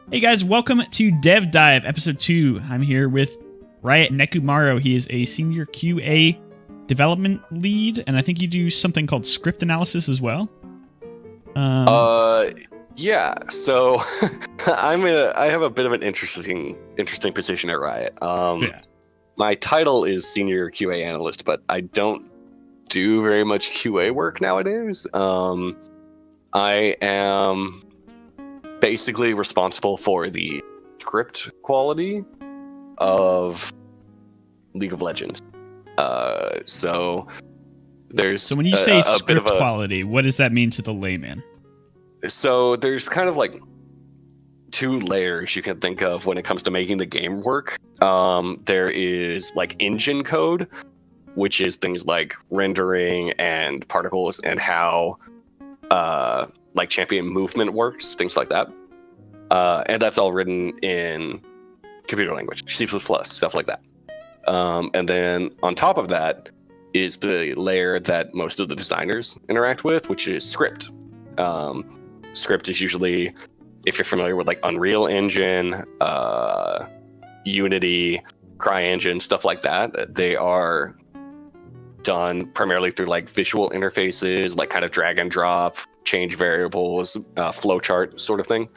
Hey guys, welcome to Dev Dive episode 2. I'm here with Riot Nekomaru. He is a senior QA development lead, and I think you do something called script analysis as well. Yeah. So I have a bit of an interesting position at Riot. My title is senior QA analyst, but I don't do very much QA work nowadays. I am basically responsible for the script quality of League of Legends. So when you say script quality, what does that mean to the layman? So there's kind of like two layers you can think of when it comes to making the game work. There is like engine code, which is things like rendering and particles and how like champion movement works, things like that. And that's all written in computer language, C++, stuff like that. And then on top of that is the layer that most of the designers interact with, which is script. Script is usually, if you're familiar with like Unreal Engine, Unity, CryEngine, stuff like that, they are done primarily through like visual interfaces, like kind of drag and drop, change variables, flowchart sort of thing.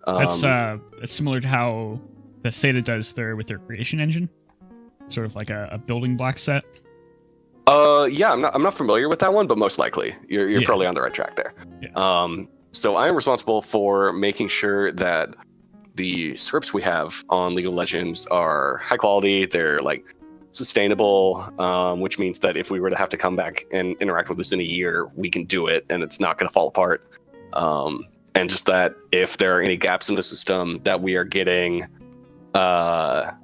That's similar to how Bethesda does with their creation engine, sort of like a building block set. Yeah, I'm not familiar with that one, but most likely you're probably on the right track there. Yeah. So I am responsible for making sure that the scripts we have on League of Legends are high quality. They're like sustainable, which means that if we were to have to come back and interact with this in a year, we can do it and it's not going to fall apart. And just that if there are any gaps in the system that we are getting, we're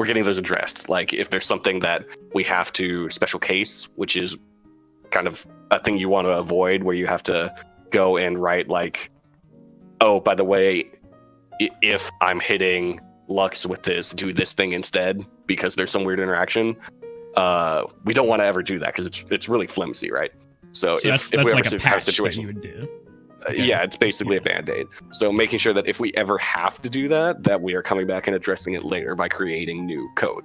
getting those addressed. Like if there's something that we have to special case, which is kind of a thing you want to avoid, where you have to go and write like, oh, by the way, if I'm hitting Lux with this, do this thing instead because there's some weird interaction. We don't want to ever do that because it's really flimsy, right? So if that's we like ever a patch have a situation, that you would do. Okay. Yeah, it's basically a band-aid. So making sure that if we ever have to do that, that we are coming back and addressing it later by creating new code.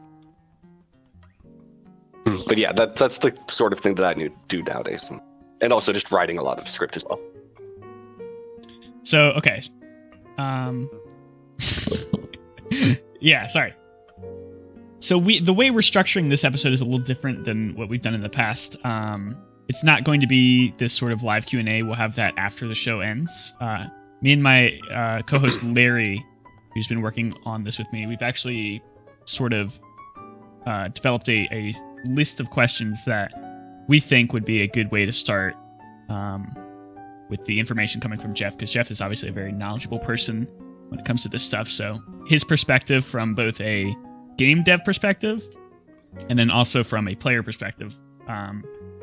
But yeah, that's the sort of thing that I do nowadays. And also just writing a lot of the script as well. So, okay. Yeah, sorry. So the way we're structuring this episode is a little different than what we've done in the past. It's not going to be this sort of live Q&A. We'll have that after the show ends. Me and my co-host Larry, who's been working on this with me, we've actually sort of developed a list of questions that we think would be a good way to start with the information coming from Jeff, because Jeff is obviously a very knowledgeable person when it comes to this stuff. So his perspective from both a game dev perspective and then also from a player perspective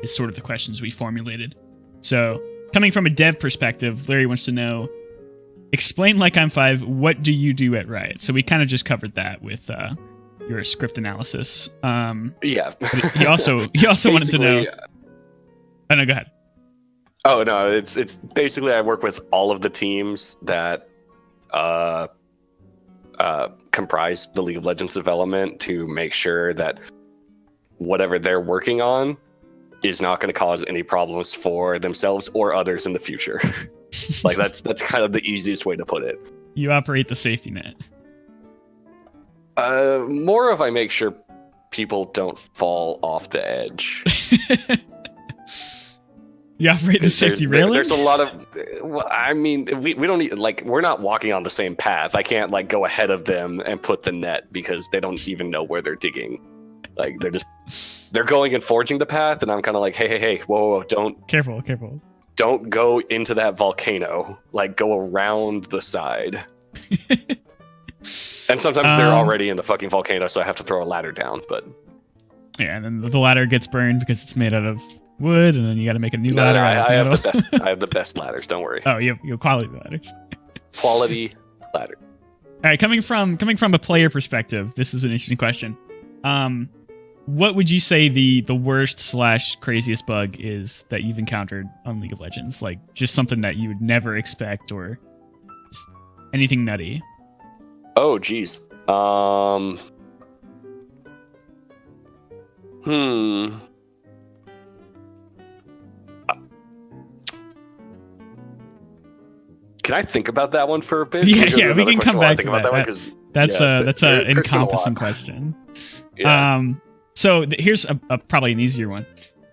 is sort of the questions we formulated. So coming from a dev perspective, Larry wants to know, explain like I'm 5, what do you do at Riot? So we kind of just covered that with your script analysis. Yeah. He also wanted to know. Oh no, go ahead. Oh no, it's basically I work with all of the teams that comprise the League of Legends development to make sure that whatever they're working on is not going to cause any problems for themselves or others in the future. Like that's kind of the easiest way to put it. You operate the safety net. More of I make sure people don't fall off the edge. You operate the safety railing? There's a lot of, I mean, we don't need, like, we're not walking on the same path. I can't like go ahead of them and put the net because they don't even know where they're digging. Like they're going and forging the path, and I'm kind of like, hey, whoa, don't. Careful. Don't go into that volcano. Like go around the side. And sometimes they're already in the fucking volcano, so I have to throw a ladder down. But yeah, and then the ladder gets burned because it's made out of wood, and then you got to make a new ladder. I have the best. I have the best ladders. Don't worry. Oh, you have quality ladders. Quality ladder. All right, coming from a player perspective, this is an interesting question. What would you say the worst / craziest bug is that you've encountered on League of Legends? Like just something that you would never expect, or just anything nutty? Oh, geez. Hmm. Can I think about that one for a bit? Yeah, we can come back to that. That's a there's been a encompassing lot. question. Yeah. So here's a probably an easier one.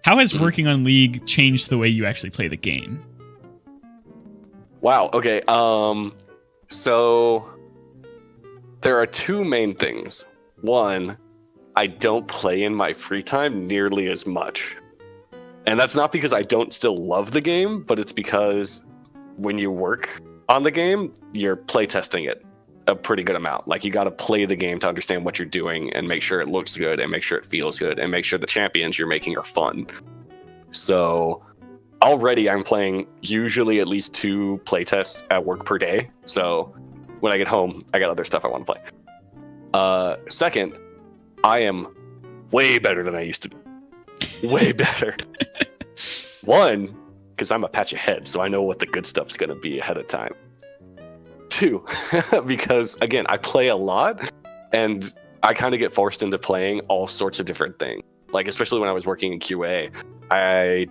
How has Mhm. working on League changed the way you actually play the game? Wow. Okay. So there are two main things. One, I don't play in my free time nearly as much. And that's not because I don't still love the game, but it's because when you work on the game, you're playtesting it a pretty good amount. Like, you got to play the game to understand what you're doing and make sure it looks good and make sure it feels good and make sure the champions you're making are fun. So already I'm playing usually at least 2 playtests at work per day. So when I get home, I got other stuff I want to play. Second, I am way better than I used to be. Way better. One, because I'm a patch ahead, so I know what the good stuff's going to be ahead of time. 2, because, again, I play a lot, and I kind of get forced into playing all sorts of different things. Like, especially when I was working in QA, I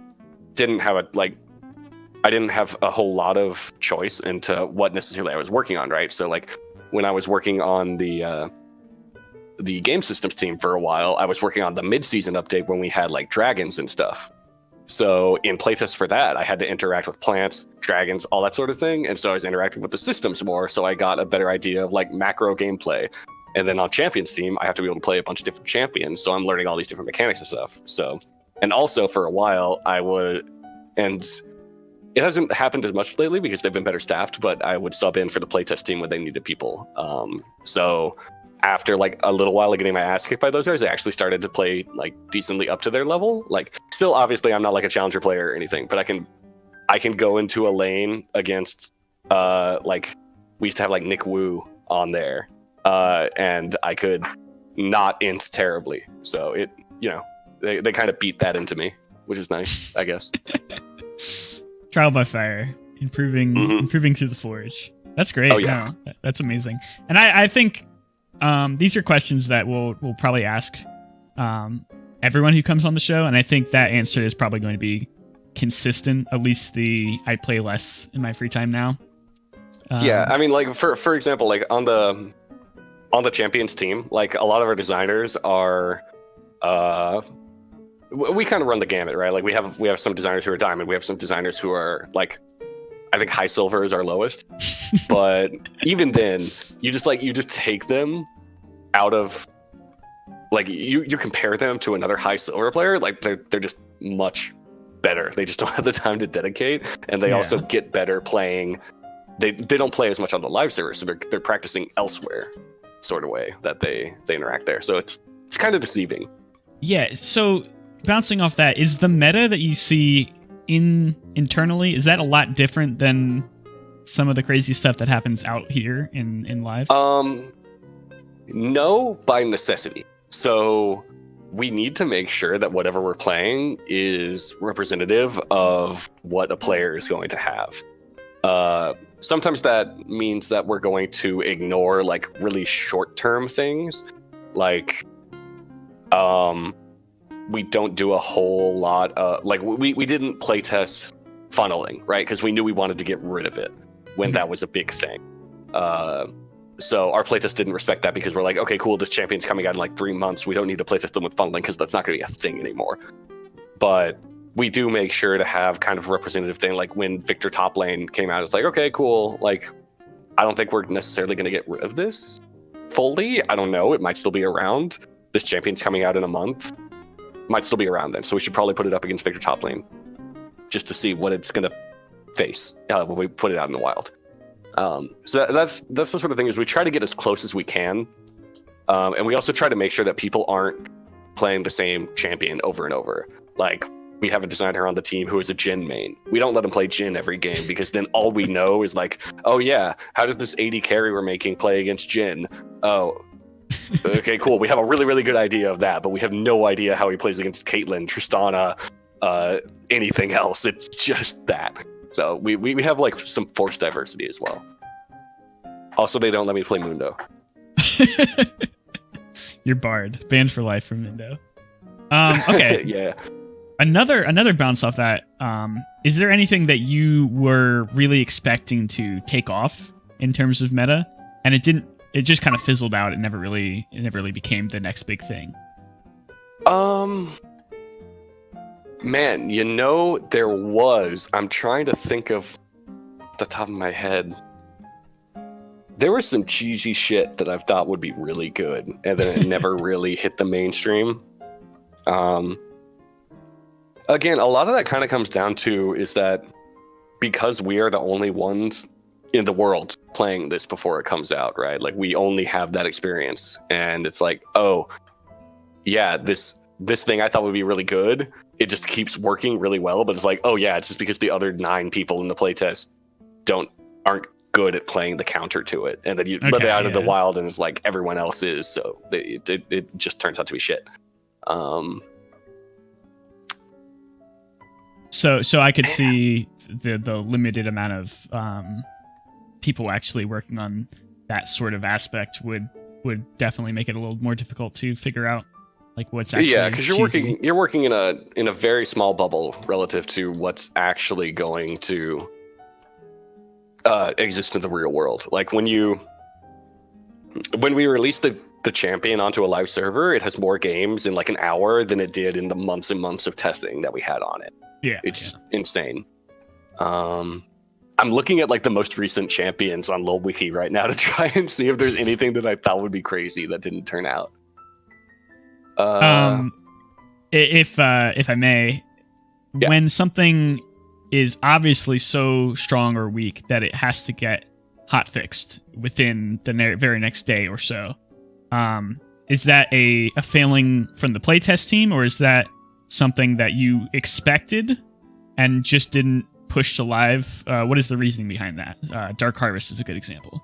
didn't have a whole lot of choice into what necessarily I was working on, right? So, like, when I was working on the game systems team for a while, I was working on the mid-season update when we had like dragons and stuff. So in playtests for that, I had to interact with plants, dragons, all that sort of thing. And so I was interacting with the systems more, so I got a better idea of like macro gameplay. And then on Champions team, I have to be able to play a bunch of different champions, so I'm learning all these different mechanics and stuff. So, and also for a while, and it hasn't happened as much lately because they've been better staffed, but I would sub in for the playtest team when they needed people. So after like a little while of getting my ass kicked by those guys, I actually started to play like decently up to their level. Like, still, obviously, I'm not like a challenger player or anything, but I can go into a lane against like, we used to have like Nick Wu on there, and I could not int terribly. So it, they kind of beat that into me, which is nice, I guess. Trial by fire, improving through the forge. That's great. Oh, yeah. No, that's amazing. And I think these are questions that we'll probably ask everyone who comes on the show, and I think that answer is probably going to be consistent. At least I play less in my free time now. Yeah, I mean, like for example, like on the champions team, like a lot of our designers are we kind of run the gamut, right? Like we have some designers who are diamond, we have some designers who are like, I think high silver is our lowest. But even then, you just take them out of, like, you compare them to another high silver player, like they're just much better. They just don't have the time to dedicate, and they also get better playing. They don't play as much on the live server, so they're practicing elsewhere, sort of way that they interact there. So it's kind of deceiving. Yeah. So bouncing off that, is the meta that you see internally, is that a lot different than some of the crazy stuff that happens out here in live? No, by necessity. So we need to make sure that whatever we're playing is representative of what a player is going to have. Sometimes that means that we're going to ignore like really short-term things, like we don't do a whole lot like we didn't playtest funneling, right? Because we knew we wanted to get rid of it when that was a big thing. So our playtest didn't respect that, because we're like, okay, cool, this champion's coming out in like 3 months. We don't need to playtest them with funneling because that's not going to be a thing anymore. But we do make sure to have kind of a representative thing. Like when Victor top lane came out, it's like, okay, cool. Like, I don't think we're necessarily going to get rid of this fully. I don't know. It might still be around. This champion's coming out in a month. Might still be around then. So we should probably put it up against Victor top lane just to see what it's going to face when we put it out in the wild. So that's the sort of thing, is we try to get as close as we can. And we also try to make sure that people aren't playing the same champion over and over. Like, we have a designer on the team who is a Jhin main. We don't let him play Jhin every game, because then all we know is like, oh yeah, how did this AD carry we're making play against Jhin? Oh, okay, cool. We have a really, really good idea of that, but we have no idea how he plays against Caitlyn, Tristana, anything else. It's just that. So we have like some forced diversity as well. Also, they don't let me play Mundo. You're barred, banned for life from Indo. Okay. Yeah. Another bounce off that. Is there anything that you were really expecting to take off in terms of meta, and it didn't? It just kind of fizzled out. It never really became the next big thing. Man, there was. I'm trying to think of the top of my head. There was some cheesy shit that I thought would be really good, and then it never really hit the mainstream. Again, a lot of that kind of comes down to is that because we are the only ones in the world playing this before it comes out, right? Like, we only have that experience, and it's like, oh, yeah, this thing I thought would be really good, it just keeps working really well, but it's like, oh yeah, it's just because the other 9 people in the playtest aren't good at playing the counter to it, and then you let it out of the wild, and it's like everyone else is, so it just turns out to be shit. So I could see the limited amount of people actually working on that sort of aspect would definitely make it a little more difficult to figure out like what's actually because you're working in a very small bubble relative to what's actually going to exist in the real world. Like when we released the champion onto a live server, it has more games in like an hour than it did in the months and months of testing that we had on it. Yeah, it's insane. I'm looking at like the most recent champions on LoLWiki right now to try and see if there's anything that I thought would be crazy that didn't turn out. If I may, when something is obviously so strong or weak that it has to get hot fixed within the very next day or so, is that a failing from the playtest team, or is that something that you expected and just didn't push to live? What is the reasoning behind that? Dark Harvest is a good example.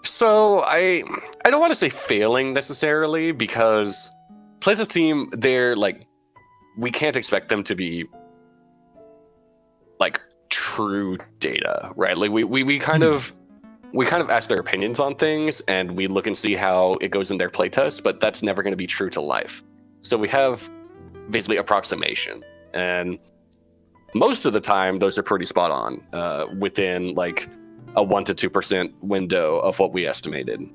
So I don't want to say failing necessarily, because playtest team, they're like, we can't expect them to be like true data, right? Like we kind of ask their opinions on things, and we look and see how it goes in their playtest, but that's never going to be true to life. So we have basically approximation, and most of the time those are pretty spot on, within like a 1% to 2% window of what we estimated.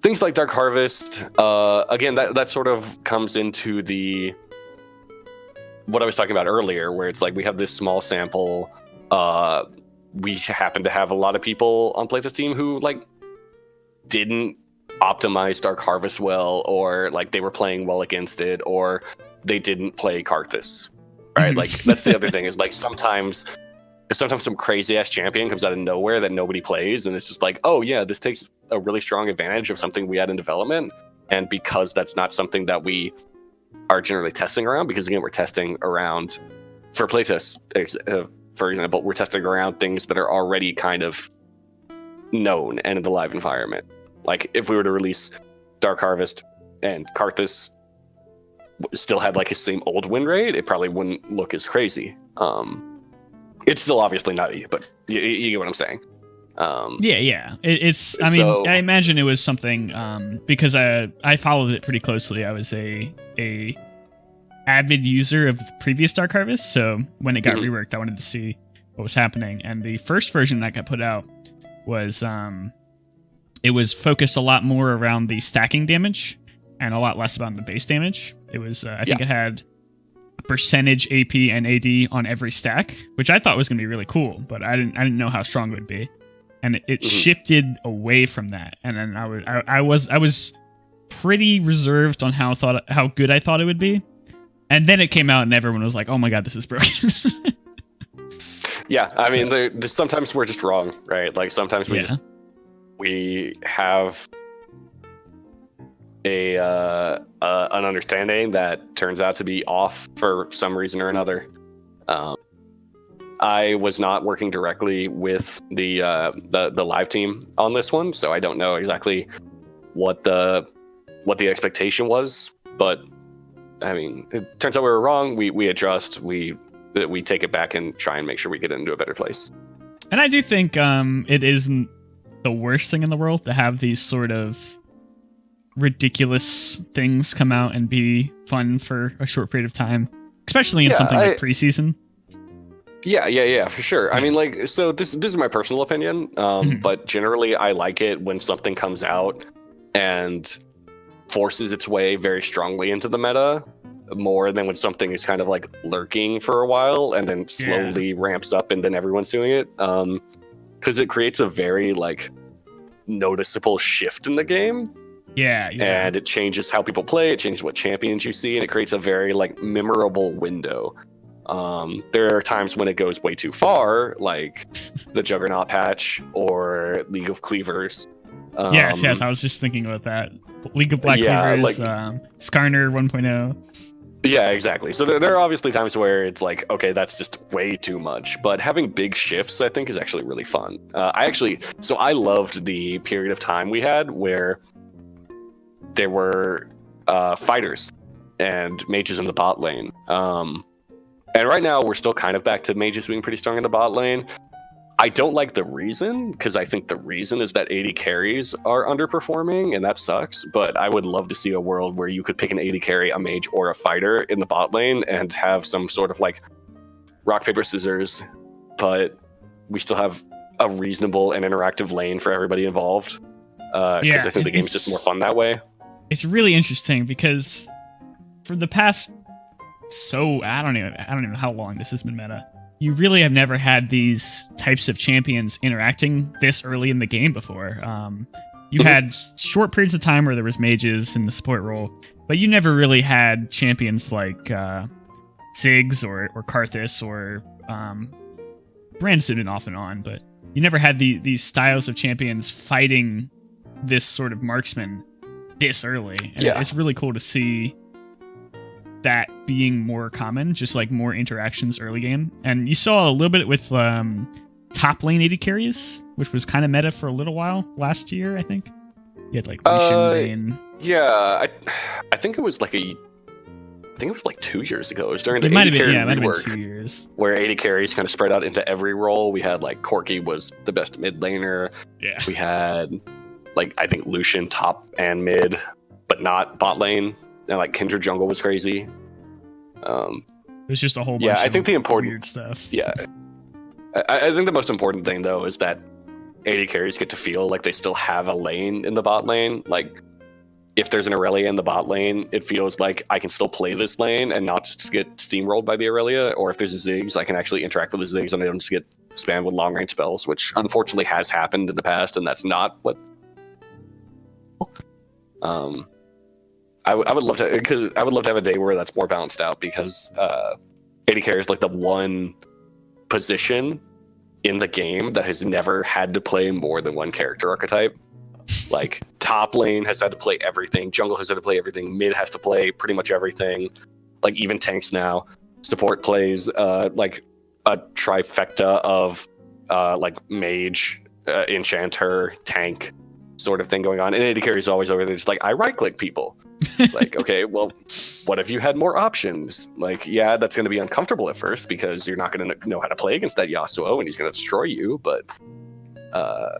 Things like Dark Harvest, again, that sort of comes into what I was talking about earlier, where it's like we have this small sample. We happen to have a lot of people on playtest team who like didn't optimize Dark Harvest well, or like they were playing well against it, or they didn't play Karthus, right? Like that's the other thing, is like sometimes some crazy ass champion comes out of nowhere that nobody plays, and it's just like, oh yeah, this takes a really strong advantage of something we had in development. And because that's not something that we are generally testing around, because again, we're testing around for playtests, for example, we're testing around things that are already kind of known and in the live environment. Like if we were to release Dark Harvest and Karthus still had like his same old win rate, it probably wouldn't look as crazy. It's still obviously nutty, but you get what I'm saying. Yeah. I imagine it was something, because I followed it pretty closely. I was a avid user of the previous Dark Harvest, so when it got reworked, I wanted to see what was happening. And the first version that got put out was it was focused a lot more around the stacking damage and a lot less about the base damage. It was I think it had a percentage AP and AD on every stack, which I thought was going to be really cool, but I didn't know how strong it would be. And it shifted away from that. And then I was pretty reserved on how good I thought it would be. And then it came out and everyone was like, oh my god, this is broken. Yeah, I mean, sometimes we're just wrong, right? Like sometimes we have an understanding that turns out to be off for some reason or another. I was not working directly with the live team on this one, so I don't know exactly what the expectation was. But I mean, it turns out we were wrong. We adjust. We take it back and try and make sure we get it into a better place. And I do think it isn't the worst thing in the world to have these sort of ridiculous things come out and be fun for a short period of time, especially in something like preseason. Yeah, for sure. I mean, like, so this is my personal opinion, but generally I like it when something comes out and forces its way very strongly into the meta more than when something is kind of like lurking for a while and then slowly ramps up and then everyone's doing it. Because it creates a very like noticeable shift in the game. Yeah. And it changes how people play, it changes what champions you see, and it creates a very like memorable window. There are times when it goes way too far, like the Juggernaut patch or League of Cleavers. Yes, I was just thinking about that. League of Black Cleavers, Skarner 1.0. Yeah, exactly. So there are obviously times where it's like, okay, that's just way too much. But having big shifts, I think, is actually really fun. I loved the period of time we had where there were fighters and mages in the bot lane. And right now, we're still kind of back to mages being pretty strong in the bot lane. I don't like the reason, because I think the reason is that AD carries are underperforming, and that sucks. But I would love to see a world where you could pick an AD carry, a mage, or a fighter in the bot lane and have some sort of like rock, paper, scissors, but we still have a reasonable and interactive lane for everybody involved. Because I think the game is just more fun that way. It's really interesting because for the past I don't even know how long this has been meta. You really have never had these types of champions interacting this early in the game before. You had short periods of time where there was mages in the support role, but you never really had champions like Ziggs or Karthus or Brand's did it off and on, but you never had these styles of champions fighting this sort of marksman this early. And it's really cool to see that being more common, just like more interactions early game. And you saw a little bit with top lane AD carries, which was kind of meta for a little while last year, I think. You had like Lucian lane. Yeah, I think it was like 2 years ago. It was during the AD carry rework, might have been 2 years. Where AD carries kind of spread out into every role. We had like Corki was the best mid laner. Yeah. We had like I think Lucian top and mid, but not bot lane. And like Kindred jungle was crazy. It was just a whole bunch I think the important weird stuff. Yeah. I think the most important thing though is that AD carries get to feel like they still have a lane in the bot lane. Like if there's an Aurelia in the bot lane, it feels like I can still play this lane and not just get steamrolled by the Aurelia. Or if there's a Ziggs, I can actually interact with the Ziggs and I don't just get spammed with long range spells, which unfortunately has happened in the past, and that's not what. I would love to have a day where that's more balanced out, because AD carry is like the one position in the game that has never had to play more than one character archetype. Like top lane has had to play everything, jungle has had to play everything, mid has to play pretty much everything. Like even tanks now, support plays like a trifecta of like mage, enchanter, tank sort of thing going on. And AD carry is always over there just like, I right click people. It's like, okay, well, what if you had more options? Like, yeah, that's going to be uncomfortable at first because you're not going to know how to play against that Yasuo and he's going to destroy you. But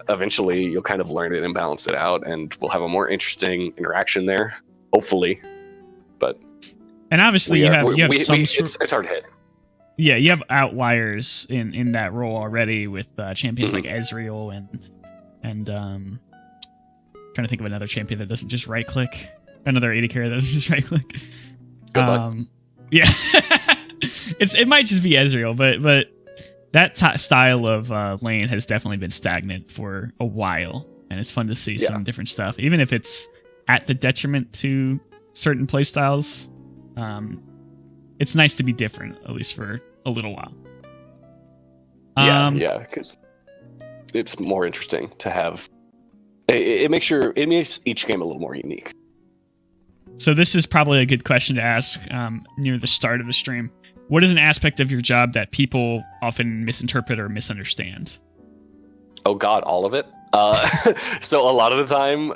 eventually you'll kind of learn it and balance it out, and we'll have a more interesting interaction there, hopefully. But and obviously you have it's hard to hit. Yeah, you have outliers in that role already with champions like Ezreal and trying to think of another champion that doesn't just right click. Another AD carry that doesn't just right click. Good luck. Yeah, it might just be Ezreal, but that style of lane has definitely been stagnant for a while, and it's fun to see some different stuff, even if it's at the detriment to certain playstyles. It's nice to be different, at least for a little while. Yeah, because it's more interesting to have. It makes each game a little more unique. So this is probably a good question to ask near the start of the stream. What is an aspect of your job that people often misinterpret or misunderstand? Oh God, all of it. So a lot of the time,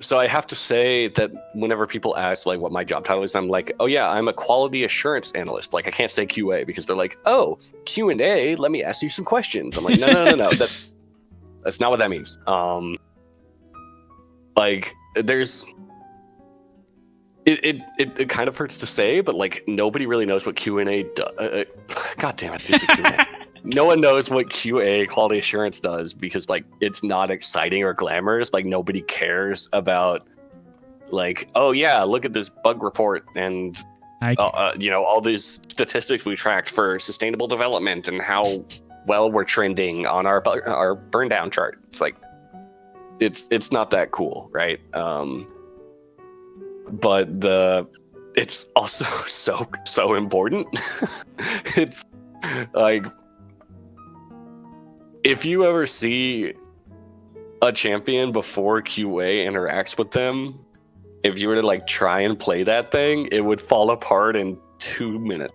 So I have to say that whenever people ask like what my job title is, I'm like, oh yeah, I'm a quality assurance analyst. Like I can't say QA because they're like, oh, Q&A, let me ask you some questions. I'm like, no, that's not what that means. Like there's it kind of hurts to say, but like nobody really knows what Q&A does. God damn it, just a Q&A. No one knows what QA, quality assurance, does because like it's not exciting or glamorous. Like nobody cares about like, oh yeah, look at this bug report and all these statistics we tracked for sustainable development and how well we're trending on our burn down chart. It's like it's not that cool, right? But it's also so important. It's like, if you ever see a champion before QA interacts with them, if you were to like try and play that thing, it would fall apart in 2 minutes.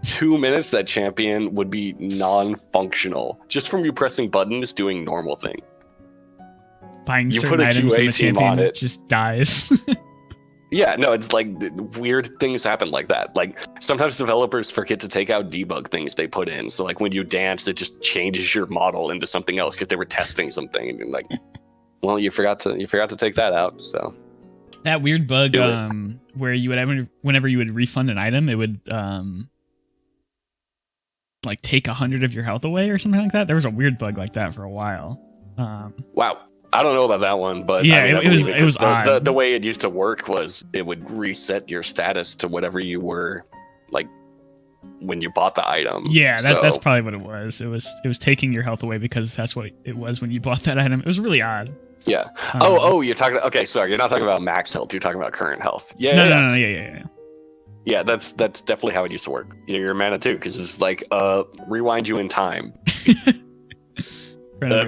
2 minutes, that champion would be non-functional just from you pressing buttons doing normal things. Buying certain items and the champion just dies. Yeah, no, it's like weird things happen like that. Like sometimes developers forget to take out debug things they put in. So like when you dance, it just changes your model into something else because they were testing something, and you're like, well, you forgot to take that out. So that weird bug where you would whenever you would refund an item, it would like take 100 of your health away or something like that. There was a weird bug like that for a while. Wow. I don't know about that one, but yeah, I mean, it was odd. The way it used to work was it would reset your status to whatever you were like when you bought the item. Yeah, that's probably what it was. It was taking your health away because that's what it was when you bought that item. It was really odd. Yeah. You're talking. Okay, sorry, you're not talking about max health. You're talking about current health. Yeah. No. Yeah. Yeah, that's definitely how it used to work. You're mana too, because it's like rewind you in time.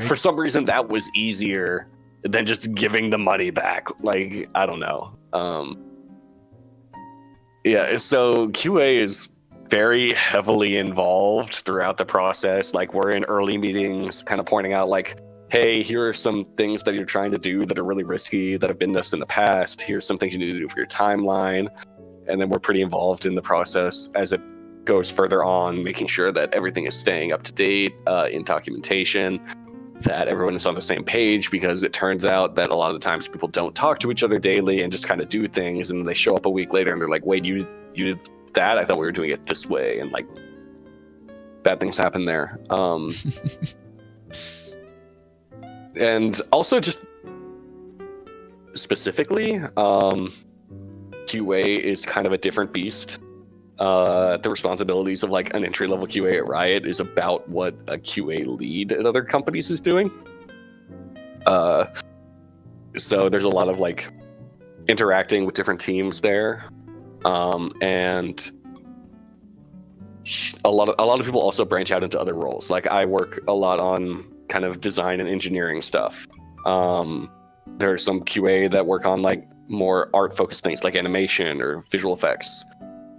For some reason, that was easier than just giving the money back. Like, I don't know. Yeah, so QA is very heavily involved throughout the process. Like, we're in early meetings kind of pointing out, like, hey, here are some things that you're trying to do that are really risky, that have been this in the past. Here's some things you need to do for your timeline. And then we're pretty involved in the process as it goes further on, making sure that everything is staying up to date in documentation, that everyone is on the same page, because it turns out that a lot of the times people don't talk to each other daily and just kind of do things, and they show up a week later and they're like, wait, you did that? I thought we were doing it this way, and like bad things happen there. And also just specifically, QA is kind of a different beast. The responsibilities of like an entry-level QA at Riot is about what a QA lead at other companies is doing. So there's a lot of like interacting with different teams there, and a lot of people also branch out into other roles. Like I work a lot on kind of design and engineering stuff. There's some QA that work on like more art-focused things like animation or visual effects.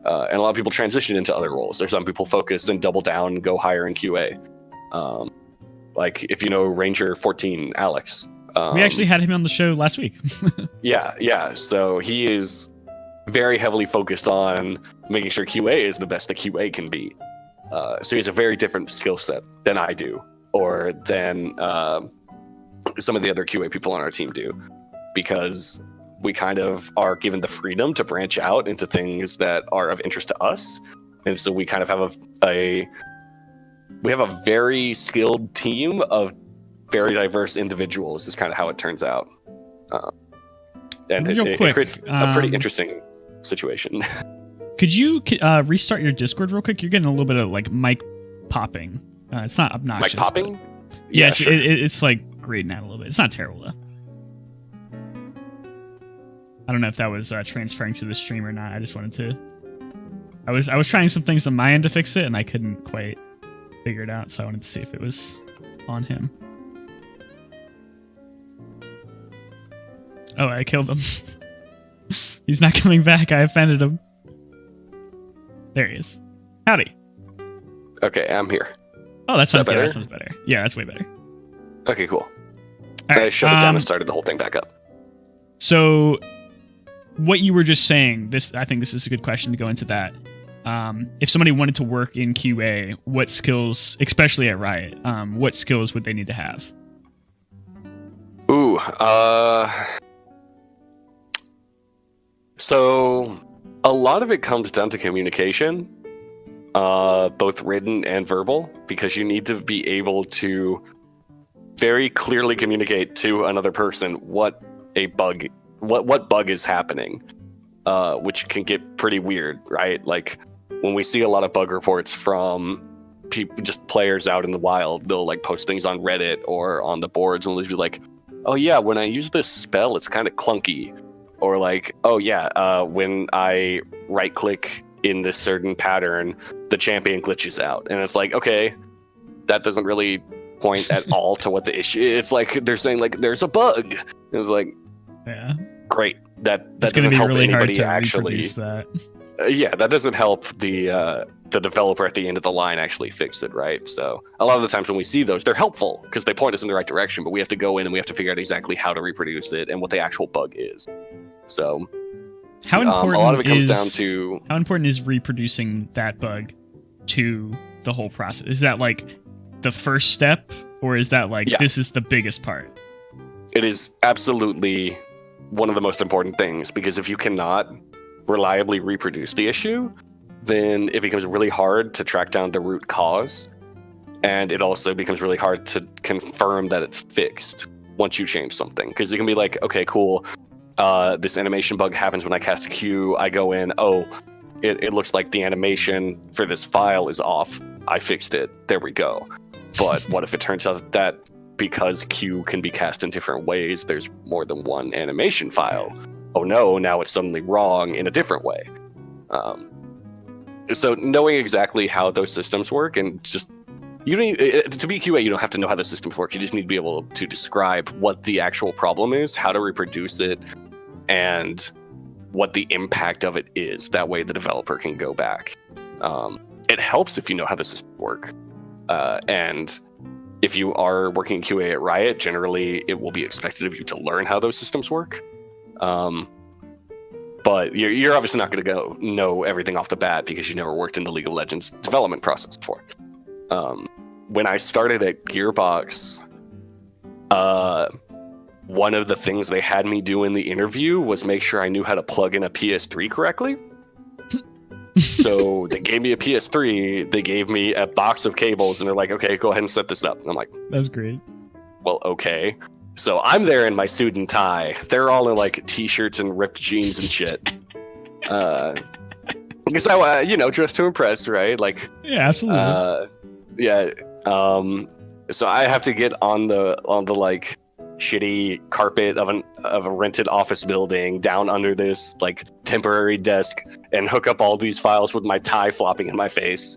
And a lot of people transition into other roles. There's some people focus and double down and go higher in QA. Like if you know Ranger 14, Alex. We actually had him on the show last week. Yeah. So he is very heavily focused on making sure QA is the best that QA can be. So he has a very different skill set than I do, or than some of the other QA people on our team do, because we kind of are given the freedom to branch out into things that are of interest to us. And so we kind of have a very skilled team of very diverse individuals is kind of how it turns out. And it creates a pretty interesting situation. Could you restart your Discord real quick? You're getting a little bit of like mic popping. It's not obnoxious. Mic popping? Yeah, sure. It's like grading out a little bit. It's not terrible though. I don't know if that was transferring to the stream or not. I just wanted to. I was trying some things on my end to fix it, and I couldn't quite figure it out. So I wanted to see if it was on him. Oh, I killed him. He's not coming back. I offended him. There he is. Howdy. Okay, I'm here. Oh, that sounds better. That sounds better. Yeah, that's way better. Okay, cool. Right, I shut it down and started the whole thing back up. So what you were just saying, I think this is a good question to go into that. If somebody wanted to work in QA, what skills, especially at Riot, what skills would they need to have? Ooh, so a lot of it comes down to communication, both written and verbal, because you need to be able to very clearly communicate to another person what bug is happening, which can get pretty weird, right? Like when we see a lot of bug reports from people, just players out in the wild, they'll like post things on Reddit or on the boards and they'll be like, oh yeah, when I use this spell, it's kind of clunky. Or like, oh yeah, when I right click in this certain pattern, the champion glitches out. And it's like, okay, that doesn't really point at all to what the issue is. It's like they're saying like there's a bug. It's like, yeah, great. That it's doesn't help really anybody hard to actually. That. Yeah, that doesn't help the developer at the end of the line actually fix it, right? So a lot of the times when we see those, they're helpful because they point us in the right direction, but we have to go in and we have to figure out exactly how to reproduce it and what the actual bug is. So how important a lot of it comes down to how important is reproducing that bug to the whole process? Is that like the first step, or is that like this is the biggest part? It is absolutely one of the most important things, because if you cannot reliably reproduce the issue, then it becomes really hard to track down the root cause, and it also becomes really hard to confirm that it's fixed once you change something, because it can be like, okay, cool, this animation bug happens when I cast a Q. I go in, oh, it looks like the animation for this file is off. I fixed it. There we go. But what if it turns out that because Q can be cast in different ways, there's more than one animation file? Oh no, now it's suddenly wrong in a different way. So knowing exactly how those systems work, and just you don't to be QA, you don't have to know how the systems work. You just need to be able to describe what the actual problem is, how to reproduce it, and what the impact of it is. That way the developer can go back. It helps if you know how the systems work. And if you are working in QA at Riot, generally it will be expected of you to learn how those systems work. But you're obviously not going to go know everything off the bat because you never worked in the League of Legends development process before. When I started at Gearbox, one of the things they had me do in the interview was make sure I knew how to plug in a PS3 correctly. So they gave me a PS3, they gave me a box of cables, and they're like, okay, go ahead and set this up. And I'm like, that's great. Well, okay. So I'm there in my suit and tie. They're all in like t-shirts and ripped jeans and shit. Because I, dress to impress, right? Like, yeah, absolutely. So I have to get on the like shitty carpet of a rented office building down under this like temporary desk and hook up all these files with my tie flopping in my face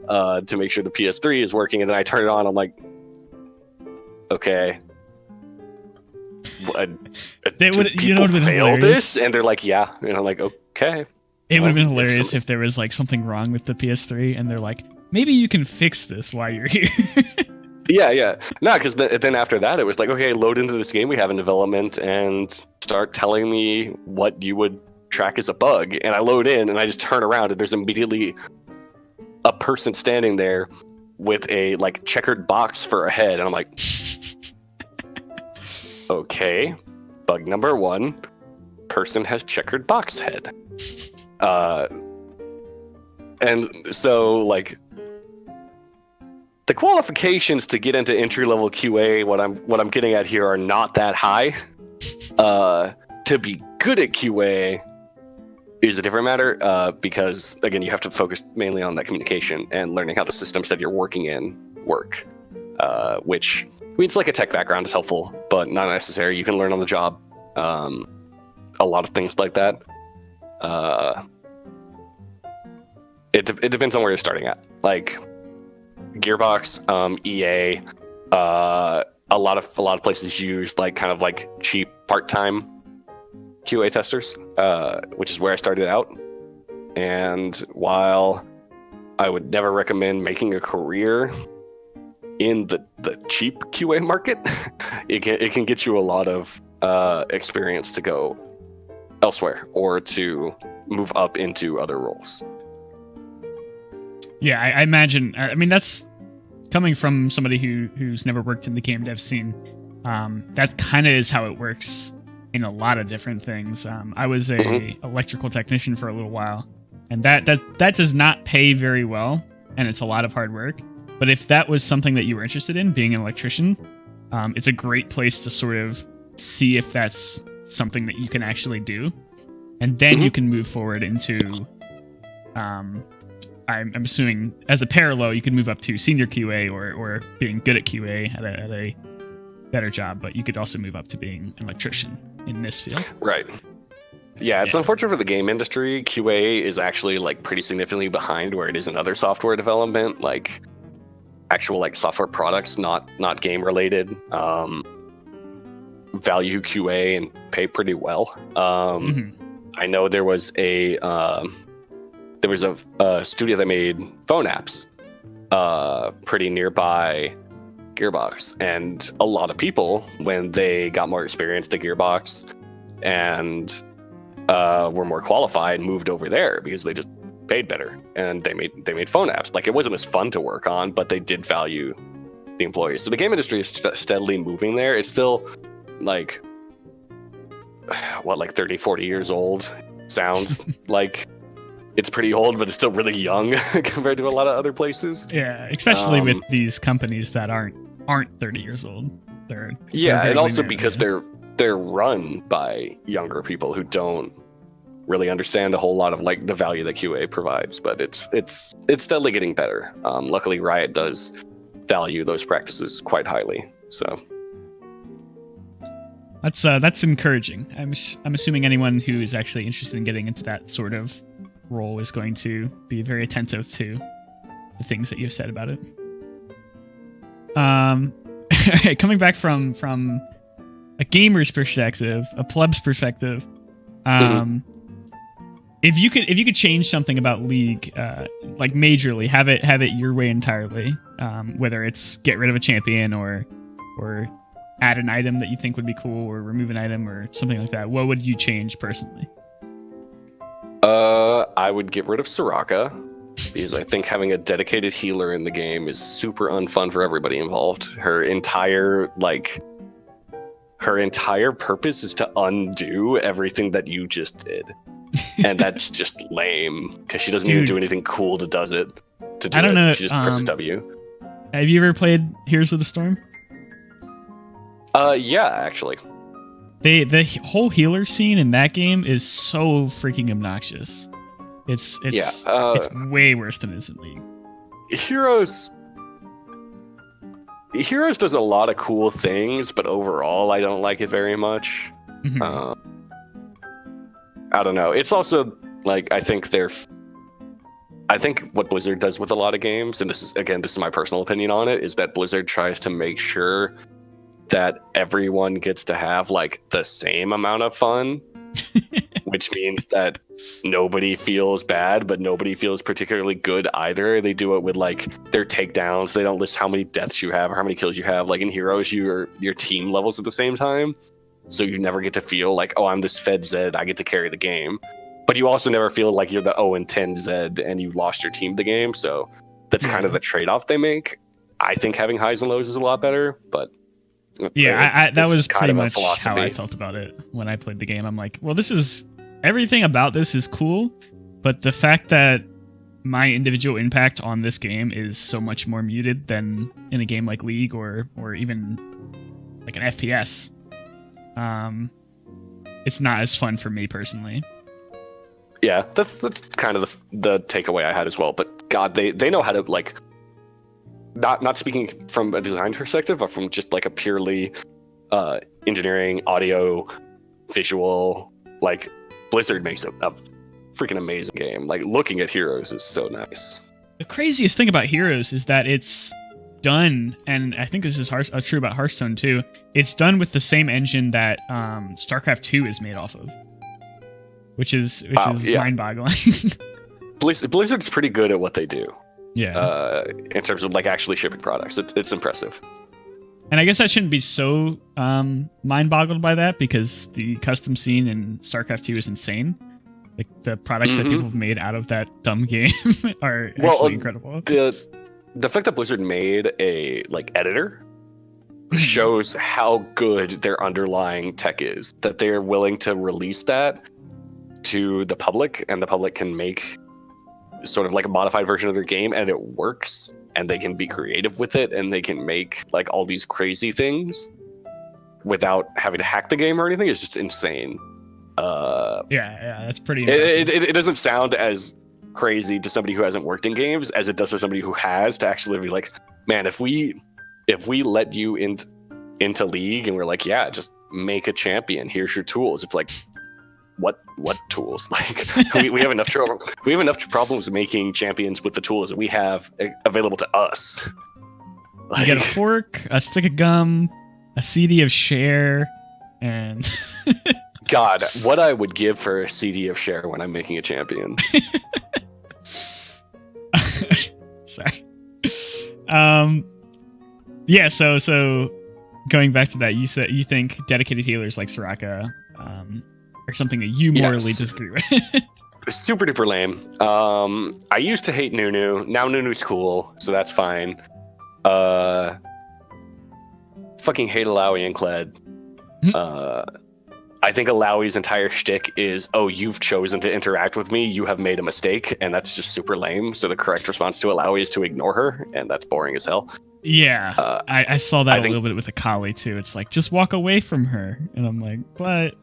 to make sure the PS3 is working. And then I turn it on. I'm like, okay. They would, people fail this, and they're like, yeah. And I'm like, okay. It would have been hilarious if there was like something wrong with the PS3, and they're like, maybe you can fix this while you're here. Yeah. No, because then after that, it was like, okay, load into this game we have in development and start telling me what you would track as a bug. And I load in, and I just turn around, and there's immediately a person standing there with a like checkered box for a head, and I'm like, okay, bug number 1, person has checkered box head. And so like the qualifications to get into entry-level QA, what I'm getting at here, are not that high. To be good at QA is a different matter, because again, you have to focus mainly on that communication and learning how the systems that you're working in work, which it's like a tech background is helpful, but not necessary. You can learn on the job. A lot of things like that. It depends on where you're starting at. Like Gearbox, EA, a lot of places use like kind of like cheap part-time QA testers, which is where I started out. And while I would never recommend making a career in the cheap QA market, it can get you a lot of experience to go elsewhere or to move up into other roles. Yeah, I imagine. I mean, that's coming from somebody who's never worked in the game dev scene. That kind of is how it works in a lot of different things. I was a electrical technician for a little while, and that does not pay very well, and it's a lot of hard work. But if that was something that you were interested in, being an electrician, it's a great place to sort of see if that's something that you can actually do, and then you can move forward into. I'm assuming as a parallel, you can move up to senior QA or being good at QA at a better job, but you could also move up to being an electrician in this field. Right. Yeah, it's unfortunate for the game industry. QA is actually like pretty significantly behind where it is in other software development, like actual like software products, not game related. Value QA and pay pretty well. I know there was a studio that made phone apps pretty nearby Gearbox, and a lot of people, when they got more experience to Gearbox and were more qualified, moved over there because they just paid better, and they made phone apps. Like, it wasn't as fun to work on, but they did value the employees. So the game industry is steadily moving there. It's still like 30, 40 years old. Sounds like it's pretty old, but it's still really young compared to a lot of other places. Yeah, especially with these companies that aren't 30 years old. They're and also because they're run by younger people who don't really understand a whole lot of like the value that QA provides. But it's steadily getting better. Luckily, Riot does value those practices quite highly. So that's encouraging. I'm assuming anyone who is actually interested in getting into that sort of role is going to be very attentive to the things that you've said about it. Coming back from a gamer's perspective, a pleb's perspective, if you could change something about League, like majorly, have it your way entirely, whether it's get rid of a champion or add an item that you think would be cool or remove an item or something like that, what would you change personally? I would get rid of Soraka, because I think having a dedicated healer in the game is super unfun for everybody involved. Her entire purpose is to undo everything that you just did. And that's just lame, because she doesn't even do anything cool to do it. I don't know. She just presses W. Have you ever played Heroes of the Storm? Yeah, actually. The whole healer scene in that game is so freaking obnoxious. It's way worse than it is in League. Heroes does a lot of cool things, but overall I don't like it very much. I don't know. It's also like I think what Blizzard does with a lot of games, and this is my personal opinion on it, is that Blizzard tries to make sure that everyone gets to have like the same amount of fun, which means that nobody feels bad, but nobody feels particularly good either. They do it with like their takedowns. They don't list how many deaths you have or how many kills you have. Like in Heroes, your team levels at the same time, so you never get to feel like, oh, I'm this Fed Zed, I get to carry the game. But you also never feel like you're the 0-10 Zed and you lost your team the game. So that's kind of the trade-off they make. I think having highs and lows is a lot better, but yeah, that was pretty much how I felt about it when I played the game. I'm like, well, everything about this is cool, but the fact that my individual impact on this game is so much more muted than in a game like League or even like an FPS, it's not as fun for me personally. Yeah, that's kind of the takeaway I had as well. But God, they know how to like. Not speaking from a design perspective, but from just like a purely engineering, audio, visual, like Blizzard makes a freaking amazing game. Like looking at Heroes is so nice. The craziest thing about Heroes is that it's done, and I think this is true about Hearthstone too, it's done with the same engine that StarCraft 2 is made off of. Which is mind-boggling. Blizzard's pretty good at what they do. Yeah. In terms of like actually shipping products, it's impressive. And I guess I shouldn't be so mind-boggled by that, because the custom scene in StarCraft 2 is insane. Like, the products that people have made out of that dumb game are actually incredible. The fact that Blizzard made a editor shows how good their underlying tech is. That they're willing to release that to the public, and the public can make sort of like a modified version of their game, and it works. And they can be creative with it, and they can make like all these crazy things without having to hack the game or anything. It's just insane. Yeah, that's pretty impressive. It doesn't sound as crazy to somebody who hasn't worked in games as it does to somebody who has, to actually be like, man, if we let you into League and we're like, yeah, just make a champion, here's your tools. It's like, what tools? Like, we have enough trouble. We have enough problems making champions with the tools that we have available to us. You get a fork, a stick of gum, a CD of Cher, and God, what I would give for a CD of Cher when I'm making a champion. Sorry. Yeah. So going back to that, you said you think dedicated healers like Soraka are something that you morally disagree with. Super duper lame. I used to hate Nunu. Now Nunu's cool, so that's fine. Fucking hate Alawi and Kled. I think Alawi's entire shtick is, oh, you've chosen to interact with me, you have made a mistake, and that's just super lame. So the correct response to Alawi is to ignore her, and that's boring as hell. Yeah, I saw that a little bit with Akali too. It's like, just walk away from her, and I'm like, what?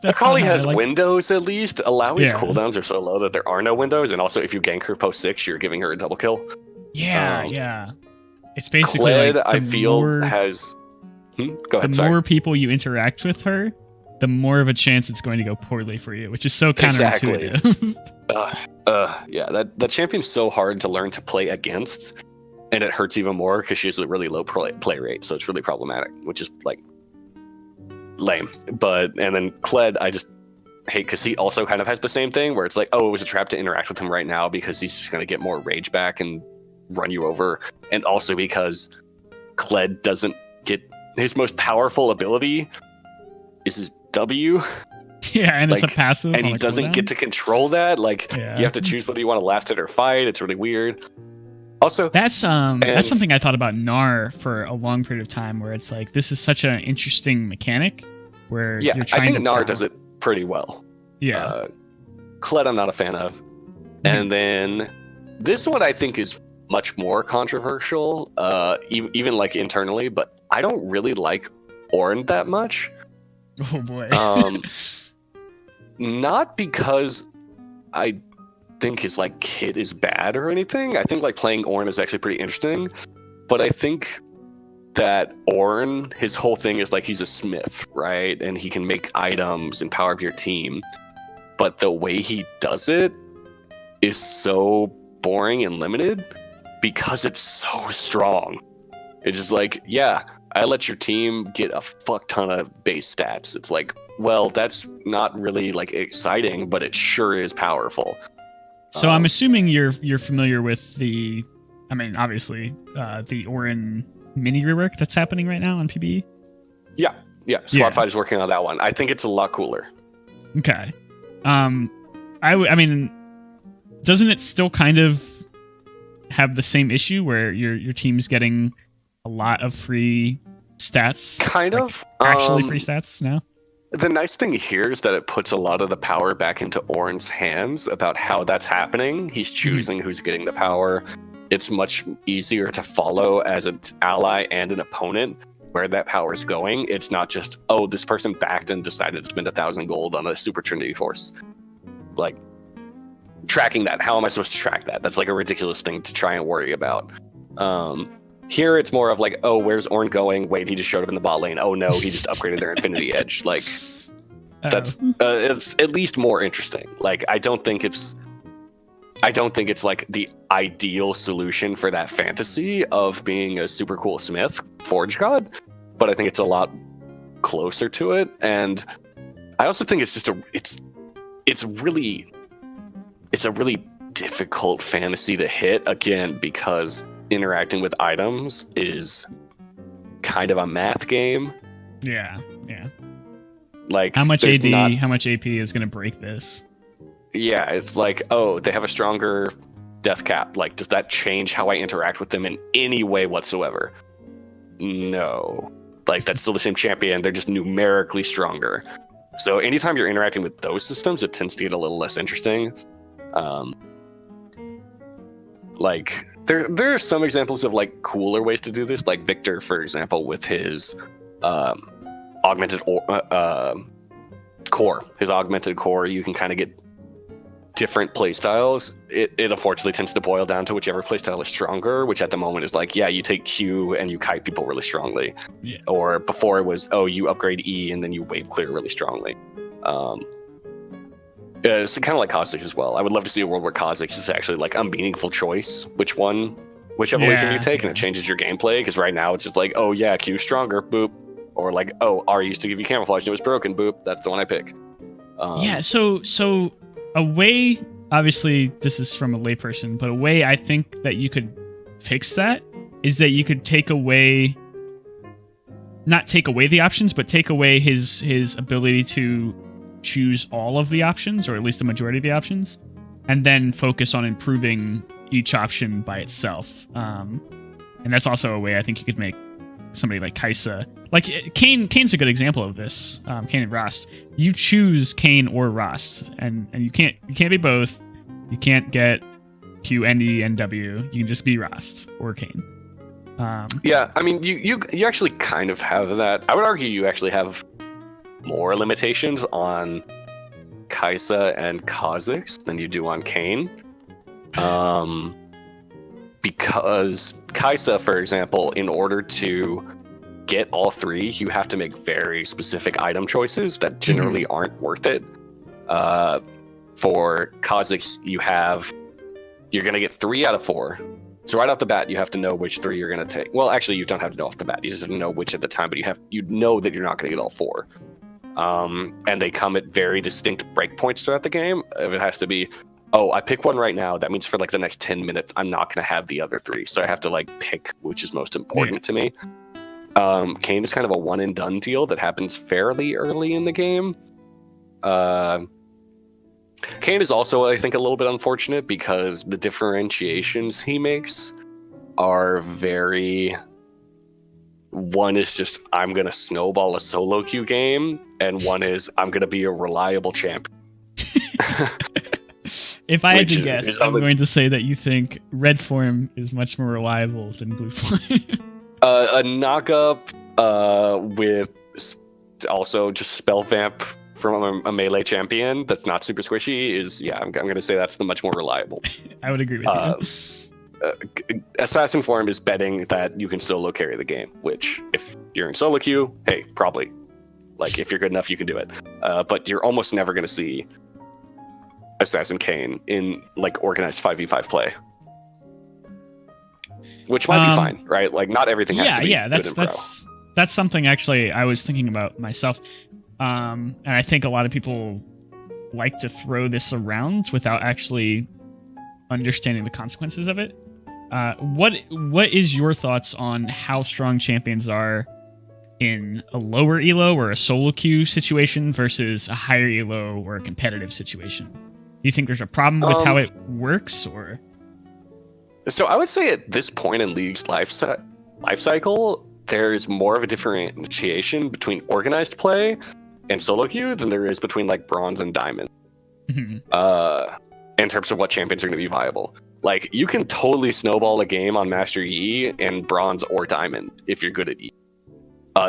Akali has windows at least. Alawi's cooldowns are so low that there are no windows, and also if you gank her post 6, you're giving her a double kill. Yeah. It's basically Kled, like I feel has. Go ahead. The more people you interact with her, the more of a chance it's going to go poorly for you, which is so counterintuitive. Yeah, that champion's so hard to learn to play against. And it hurts even more because she has a really low play rate, so it's really problematic, which is like lame. And then Kled, I just hate because he also kind of has the same thing where it's like, oh, it was a trap to interact with him right now because he's just gonna get more rage back and run you over, and also because Kled doesn't get his most powerful ability is his W. Yeah, and it's a passive, and he doesn't get to control that. Like, you have to choose whether you want to last hit or fight. It's really weird. Also, that's something I thought about Gnar for a long period of time, where it's like, this is such an interesting mechanic where you're trying I think to Gnar does it pretty well. Yeah. Kled I'm not a fan of. And then this one I think is much more controversial, even like internally, but I don't really like Ornn that much. Oh boy. Not because I think his like kit is bad or anything. I think like playing Ornn is actually pretty interesting, but I think that Ornn, his whole thing is like he's a smith, right? And he can make items and power up your team, but the way he does it is so boring and limited because it's so strong. It's just like, yeah, I let your team get a fuck ton of base stats. It's like, well, that's not really like exciting, but it sure is powerful. So I'm assuming you're familiar with the Ornn mini rework that's happening right now on PBE? Yeah. Squad Fight is working on that one. I think it's a lot cooler. Okay. I mean, doesn't it still kind of have the same issue where your team's getting a lot of free stats? Kind of. Actually free stats now? The nice thing here is that it puts a lot of the power back into Ornn's hands about how that's happening. He's choosing who's getting the power. It's much easier to follow as an ally and an opponent where that power is going. It's not just, oh, this person backed and decided to spend 1,000 gold on a Super Trinity Force. Like, tracking that. How am I supposed to track that? That's like a ridiculous thing to try and worry about. Here it's more of like, oh, where's Ornn going? Wait, he just showed up in the bot lane. Oh no, he just upgraded their Infinity Edge. Like, that's it's at least more interesting. Like, I don't think it's like the ideal solution for that fantasy of being a super cool smith, Forge God, but I think it's a lot closer to it. And I also think it's just it's a really difficult fantasy to hit, again, because interacting with items is kind of a math game. Yeah. Like How much AD, not, how much AP is going to break this? Yeah, it's like, oh, they have a stronger death cap. Like, does that change how I interact with them in any way whatsoever? No. Like, that's still the same champion. They're just numerically stronger. So anytime you're interacting with those systems, it tends to get a little less interesting. Like, there are some examples of like cooler ways to do this. Like Victor, for example, with his augmented core. His augmented core, you can kind of get different playstyles. It unfortunately tends to boil down to whichever playstyle is stronger, which at the moment is like, yeah, you take Q and you kite people really strongly. Yeah. Or before it was, oh, you upgrade E and then you wave clear really strongly. It's kind of like Kha'Zix as well. I would love to see a world where Kha'Zix is actually like a meaningful choice. Whichever way can you take, and it changes your gameplay. Because right now it's just like, oh yeah, Q's stronger, boop. Or like, oh, R used to give you camouflage and it was broken, boop. That's the one I pick. Yeah. So a way, obviously this is from a layperson, but a way I think that you could fix that is that you could not take away the options, but take away his ability to choose all of the options, or at least the majority of the options, and then focus on improving each option by itself. And that's also a way I think you could make somebody like Kaisa, like Kane's a good example of this. Kayn and Rost, you choose Kayn or Rost, and you can't be both. You can't get Q, N, E, and W. You can just be Rost or Kayn. Yeah, I mean, you actually kind of have that. I would argue you actually have more limitations on Kaisa and Kha'Zix than you do on Kayn. Because Kaisa, for example, in order to get all three, you have to make very specific item choices that generally aren't worth it. For Kha'Zix, you're going to get 3 out of 4. So right off the bat, you have to know which 3 you're going to take. Well, actually, you don't have to know off the bat. You just have to know which at the time, but you know that you're not going to get all 4. And they come at very distinct breakpoints throughout the game. If it has to be, oh, I pick one right now, that means for like the next 10 minutes, I'm not going to have the other 3. So I have to like pick which is most important to me. Kayn is kind of a one and done deal that happens fairly early in the game. Kayn is also, I think, a little bit unfortunate because the differentiations he makes are very... One is just, I'm going to snowball a solo queue game, and one is, I'm going to be a reliable champion. If I had to guess, I'm going to say that you think red form is much more reliable than blue form. A knock-up with also just spell vamp from a melee champion that's not super squishy is, yeah, I'm going to say that's the much more reliable. I would agree with you. Assassin form is betting that you can solo carry the game, which if you're in solo queue, hey, probably. Like, if you're good enough, you can do it. But you're almost never going to see Assassin Kayn in, like, organized 5v5 play. Which might be fine, right? Like, not everything has to be good in pro. That's something, actually, I was thinking about myself. And I think a lot of people like to throw this around without actually understanding the consequences of it. What is your thoughts on how strong champions are in a lower elo or a solo queue situation versus a higher elo or a competitive situation? Do you think there's a problem with how it works, or? So I would say at this point in League's life cycle, there's more of a differentiation between organized play and solo queue than there is between like bronze and diamond. In terms of what champions are going to be viable. Like, you can totally snowball a game on Master E and bronze or diamond if you're good at E.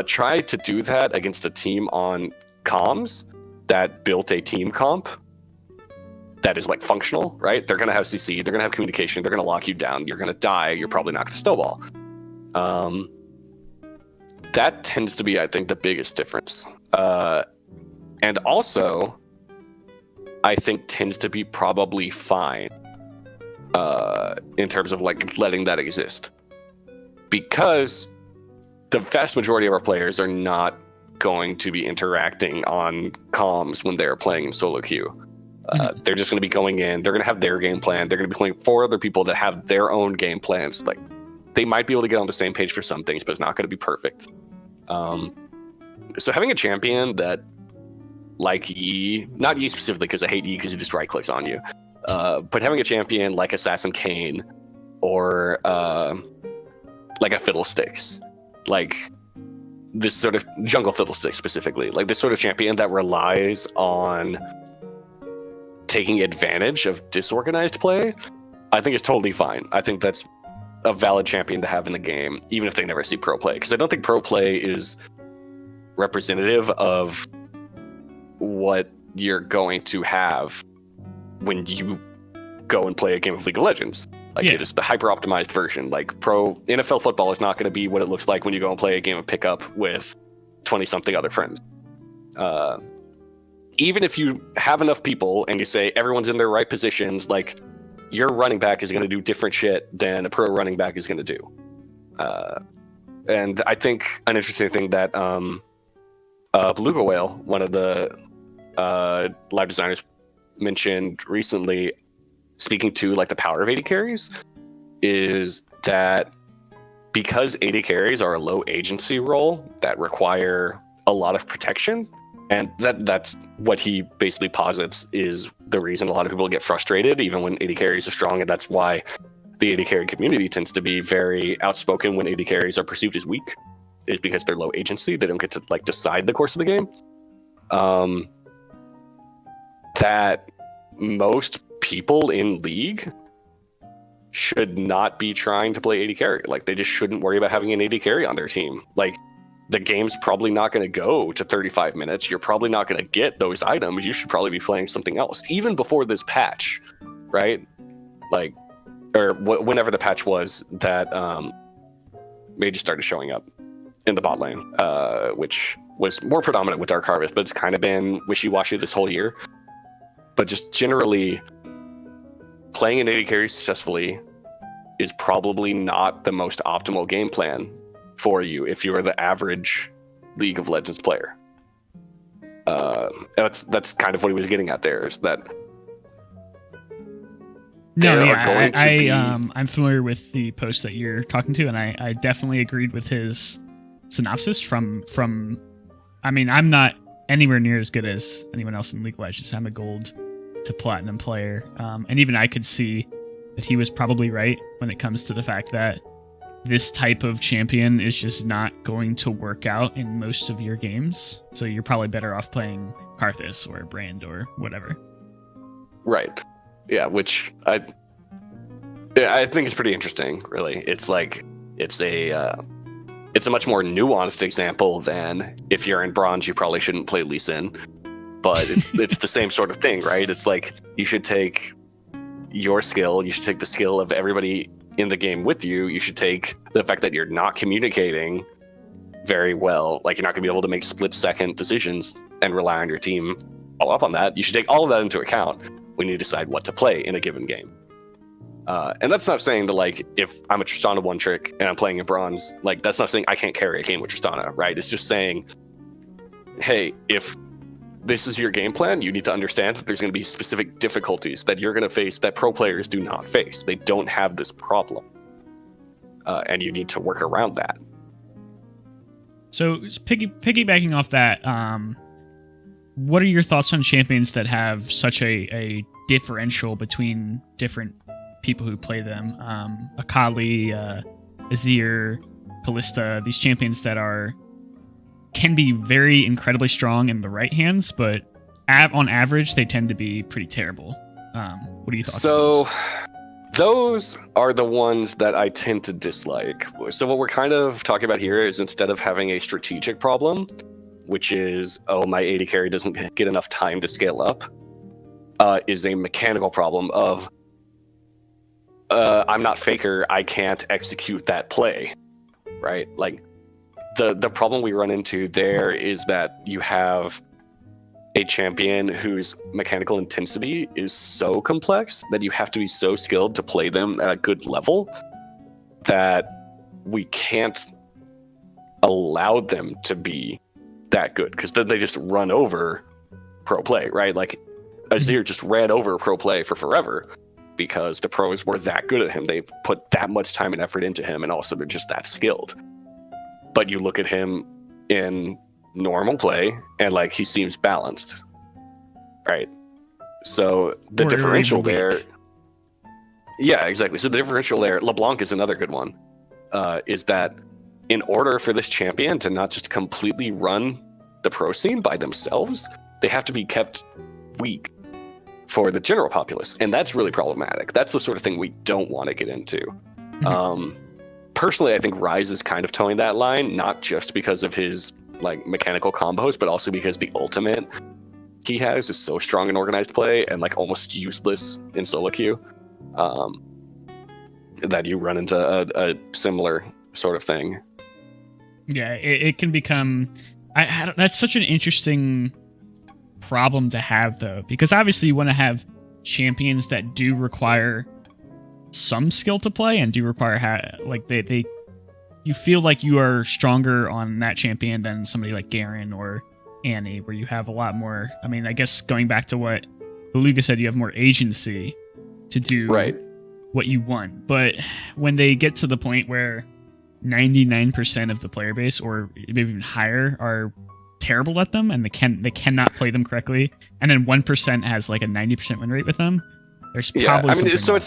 Try to do that against a team on comms that built a team comp that is like functional, right? They're going to have CC, they're going to have communication, they're going to lock you down, you're going to die, you're probably not going to snowball. That tends to be, I think, the biggest difference. And also, I think tends to be probably fine in terms of like letting that exist, because the vast majority of our players are not going to be interacting on comms when they're playing in solo queue. They're just going to be going in, they're going to have their game plan, they're going to be playing 4 other people that have their own game plans. Like, they might be able to get on the same page for some things, but it's not going to be perfect. So having a champion that, like Yi, not Yi specifically because I hate Yi because it just right clicks on you, but having a champion like Assassin Kane or like a Fiddlesticks, like this sort of jungle Fiddlesticks specifically, like this sort of champion that relies on taking advantage of disorganized play, I think is totally fine. I think that's a valid champion to have in the game, even if they never see pro play, because I don't think pro play is representative of what you're going to have when you go and play a game of League of Legends. Like, it is the hyper optimized version. Like, pro NFL football is not going to be what it looks like when you go and play a game of pickup with 20 something other friends. Even if you have enough people and you say everyone's in their right positions, like, your running back is going to do different shit than a pro running back is going to do. And I think an interesting thing that Beluga Whale, one of the live designers, mentioned recently, speaking to like the power of AD carries, is that because AD carries are a low agency role that require a lot of protection, and that's what he basically posits is the reason a lot of people get frustrated even when AD carries are strong, and that's why the AD carry community tends to be very outspoken when AD carries are perceived as weak, is because they're low agency. They don't get to like decide the course of the game. That most people in League should not be trying to play AD carry. Like, they just shouldn't worry about having an AD carry on their team. Like, the game's probably not going to go to 35 minutes. You're probably not going to get those items. You should probably be playing something else, even before this patch, right? Like, or whenever the patch was that mages started showing up in the bot lane, which was more predominant with Dark Harvest, but it's kind of been wishy-washy this whole year. But just generally, playing an AD carry successfully is probably not the most optimal game plan for you if you are the average League of Legends player. That's kind of what he was getting at there, is that I'm familiar with the post that you're talking to, and I definitely agreed with his synopsis from I mean, I'm not anywhere near as good as anyone else in League of Legends. I'm a gold to platinum player, and even I could see that he was probably right when it comes to the fact that this type of champion is just not going to work out in most of your games. So you're probably better off playing Karthus or Brand or whatever. Right. Yeah, which I think is pretty interesting, really. It's like, it's a much more nuanced example than if you're in bronze, you probably shouldn't play Lee Sin. But it's the same sort of thing, right? It's like, you should take your skill, you should take the skill of everybody in the game with you. You should take the fact that you're not communicating very well, like you're not going to be able to make split-second decisions and rely on your team all up on that. You should take all of that into account when you decide what to play in a given game. And that's not saying that, like, if I'm a Tristana one trick and I'm playing in bronze, like, that's not saying I can't carry a game with Tristana, right? It's just saying, hey, if this is your game plan, you need to understand that there's going to be specific difficulties that you're going to face that pro players do not face. They don't have this problem. And you need to work around that. So piggybacking off that, what are your thoughts on champions that have such a differential between different people who play them? Akali, Azir, Kalista, these champions that can be very incredibly strong in the right hands, but on average, they tend to be pretty terrible. What are your thoughts on those are the ones that I tend to dislike. So what we're kind of talking about here is, instead of having a strategic problem, which is, oh, my AD carry doesn't get enough time to scale up, is a mechanical problem of, I'm not Faker, I can't execute that play, right? Like, the problem we run into there is that you have a champion whose mechanical intensity is so complex that you have to be so skilled to play them at a good level that we can't allow them to be that good, because then they just run over pro play, right? Like, Azir just ran over pro play for forever. because the pros were that good at him. They've put that much time and effort into him, and also they're just that skilled. But you look at him in normal play, and like he seems balanced, right? So the differential there, yeah, exactly. So the differential there, LeBlanc is another good one, is that in order for this champion to not just completely run the pro scene by themselves, they have to be kept weak for the general populace, and that's really problematic. That's the sort of thing we don't want to get into. Personally, I think Rise is kind of towing that line, not just because of his like mechanical combos, but also because the ultimate he has is so strong in organized play and like almost useless in solo queue, that you run into a similar sort of thing. Yeah, it can become. That's such an interesting problem to have, though, because obviously you want to have champions that do require some skill to play and do require like they you feel like you are stronger on that champion than somebody like Garen or Annie, where you have a lot more. I mean, I guess going back to what Beluga said, you have more agency to do what you want. But when they get to the point where 99% of the player base, or maybe even higher, are terrible at them and they cannot play them correctly, and then 1% has like a 90% win rate with them, there's probably something so wrong.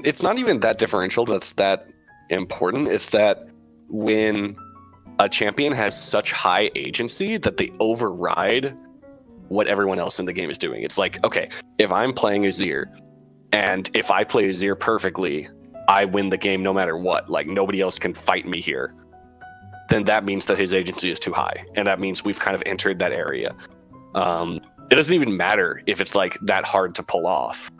it's not even that differential that's that important. It's that when a champion has such high agency that they override what everyone else in the game is doing. It's like, okay, if I'm playing Azir, and if I play Azir perfectly, I win the game no matter what. Like, nobody else can fight me here. Then that means that his agency is too high, and that means we've kind of entered that area. It doesn't even matter if it's like that hard to pull off.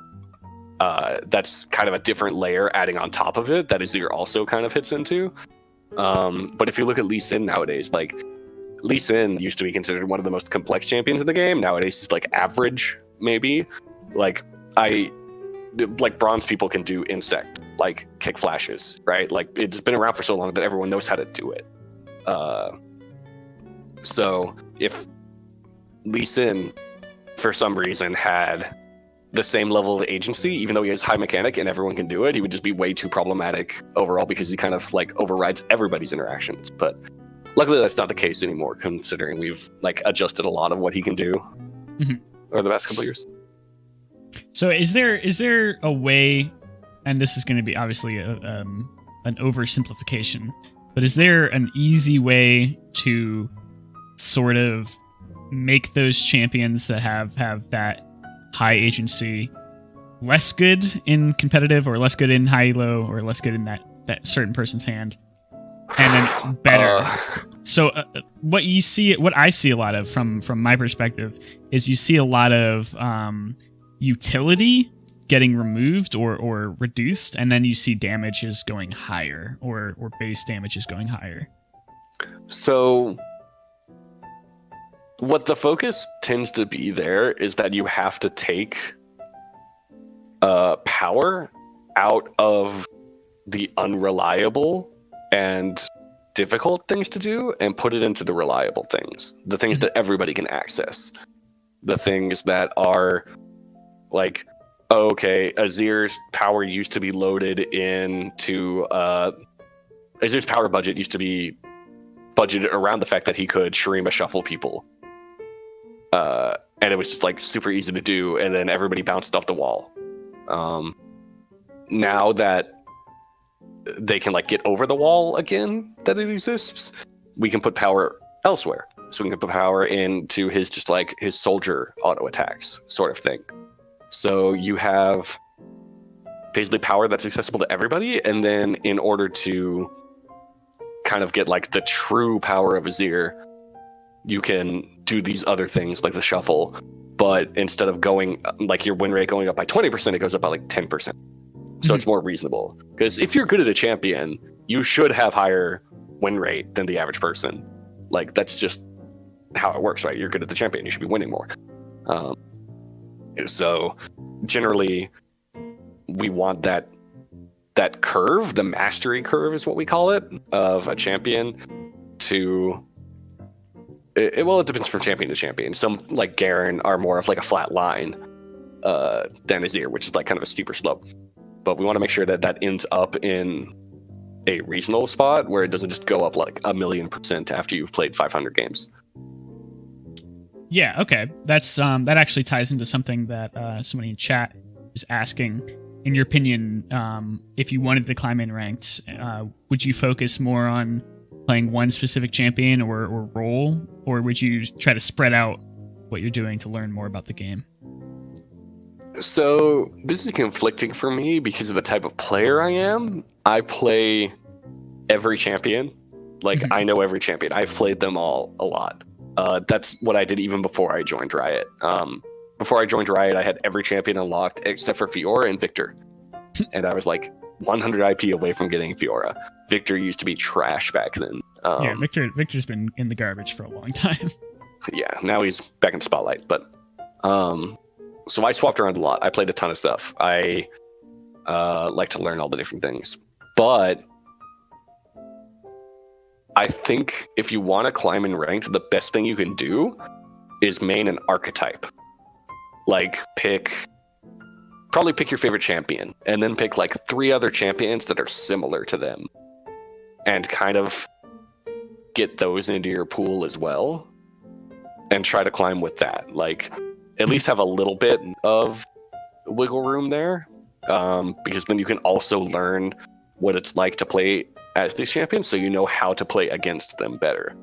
That's kind of a different layer adding on top of it that Azir also kind of hits into. But if you look at Lee Sin nowadays, like, Lee Sin used to be considered one of the most complex champions in the game. Nowadays he's like average, maybe. Like bronze people can do insect, like kick flashes, right? Like, it's been around for so long that everyone knows how to do it. So if Lee Sin for some reason had the same level of agency, even though he has high mechanic and everyone can do it, he would just be way too problematic overall because he kind of like overrides everybody's interactions. But luckily that's not the case anymore, considering we've like adjusted a lot of what he can do over the past couple of years. So is there a way, and this is going to be obviously an oversimplification, but is there an easy way to sort of make those champions that have that high agency less good in competitive, or less good in high low, or less good in that certain person's hand, and then better? So what I see a lot of from my perspective is you see a lot of utility getting removed or reduced, and then you see damages going higher, or base damages going higher. So what the focus tends to be there is that you have to take power out of the unreliable and difficult things to do and put it into the reliable things, the things that everybody can access, the things that are like, okay, Azir's power used to be loaded into Azir's power budget used to be budgeted around the fact that he could Shurima shuffle people. And it was just like super easy to do, and then everybody bounced off the wall. Now that they can like get over the wall again that it exists, we can put power elsewhere. So we can put power into his just like his soldier auto attacks sort of thing. So you have basically power that's accessible to everybody, and then in order to kind of get like the true power of Azir, you can do these other things like the shuffle, but instead of going like your win rate going up by 20%, it goes up by like 10%. So it's more reasonable, because if you're good at a champion, you should have higher win rate than the average person. Like, that's just how it works, right? You're good at the champion, you should be winning more. So generally we want that curve, the mastery curve is what we call it, of a champion to it depends from champion to champion. Some like Garen are more of like a flat line, than Azir, which is like kind of a steeper slope. But we want to make sure that that ends up in a reasonable spot where it doesn't just go up like 1,000,000% after you've played 500 games. Yeah, okay. That's that actually ties into something that somebody in chat is asking. In your opinion, if you wanted to climb in ranked, would you focus more on playing one specific champion or role, or would you try to spread out what you're doing to learn more about the game? So this is conflicting for me because of the type of player I am. I play every champion. Like, I know every champion. I've played them all a lot. That's what I did even before I joined Riot. Before I joined Riot, I had every champion unlocked except for Fiora and Victor. And I was like 100 IP away from getting Fiora. Victor used to be trash back then. Yeah, Victor's been in the garbage for a long time. Yeah, now he's back in the spotlight. But so I swapped around a lot. I played a ton of stuff. I like to learn all the different things. But I think if you want to climb in ranked, the best thing you can do is main an archetype. Like, probably pick your favorite champion, and then pick like 3 other champions that are similar to them, and kind of get those into your pool as well, and try to climb with that. Like, at least have a little bit of wiggle room there, because then you can also learn what it's like to play as these champions, so you know how to play against them better.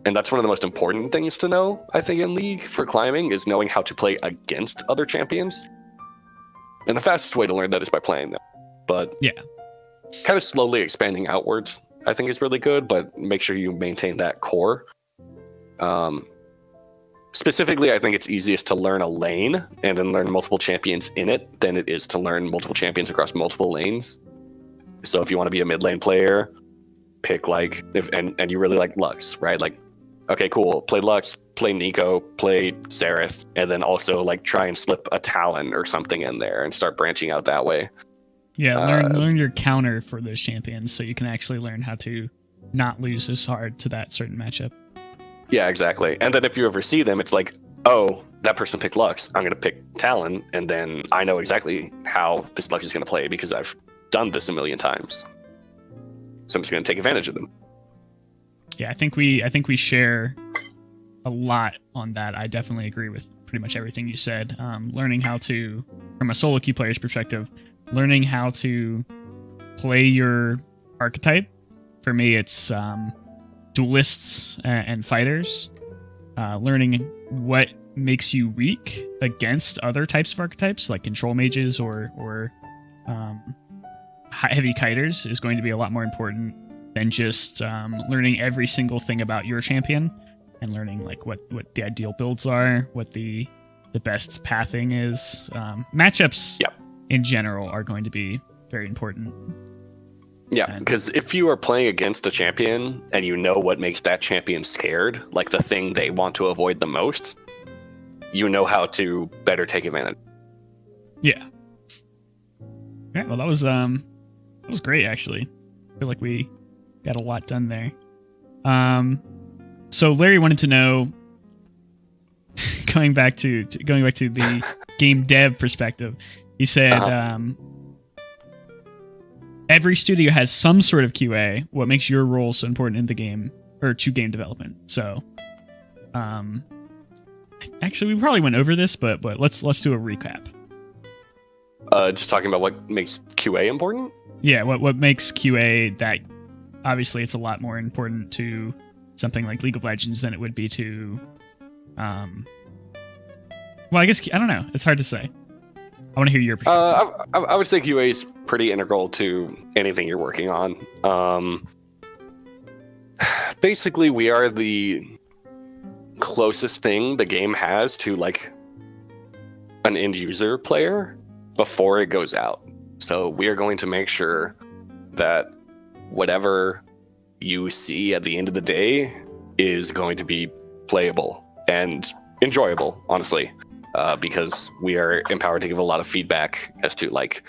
And that's one of the most important things to know, I think, in League for climbing, is knowing how to play against other champions. And the fastest way to learn that is by playing them. But yeah, kind of slowly expanding outwards, I think, is really good, but make sure you maintain that core. Specifically, I think it's easiest to learn a lane and then learn multiple champions in it than it is to learn multiple champions across multiple lanes. So if you want to be a mid lane player, pick like, and you really like Lux, right? Like, okay, cool. Play Lux, play Neeko, play Xerath, and then also like try and slip a Talon or something in there and start branching out that way. Yeah, learn your counter for those champions so you can actually learn how to not lose as hard to that certain matchup. Yeah, exactly. And then if you ever see them, it's like, oh, that person picked Lux. I'm going to pick Talon, and then I know exactly how this Lux is going to play because I've done this a million times. So I'm just going to take advantage of them. Yeah, I think we share a lot on that. I definitely agree with pretty much everything you said. Learning how to, from a solo queue player's perspective, learning how to play your archetype. For me, it's duelists and fighters. Learning what makes you weak against other types of archetypes, like control mages or heavy kiters, is going to be a lot more important than just learning every single thing about your champion and learning like what the ideal builds are, what the best pathing is. Matchups in general are going to be very important. Yeah, because if you are playing against a champion and you know what makes that champion scared, like the thing they want to avoid the most, you know how to better take advantage. Yeah. Yeah, well, that was great, actually. I feel like we got a lot done there. So Larry wanted to know, going back to the game dev perspective, he said, every studio has some sort of QA. What makes your role so important in the game or to game development? So, actually, we probably went over this, but let's do a recap. Just talking about what makes QA important? Yeah, what makes QA that obviously it's a lot more important to something like League of Legends than it would be to well, I guess I don't know. It's hard to say. I want to hear your perspective. I would say QA is pretty integral to anything you're working on. Basically, we are the closest thing the game has to like an end user player before it goes out. So we are going to make sure that whatever you see at the end of the day is going to be playable and enjoyable, honestly, because we are empowered to give a lot of feedback as to like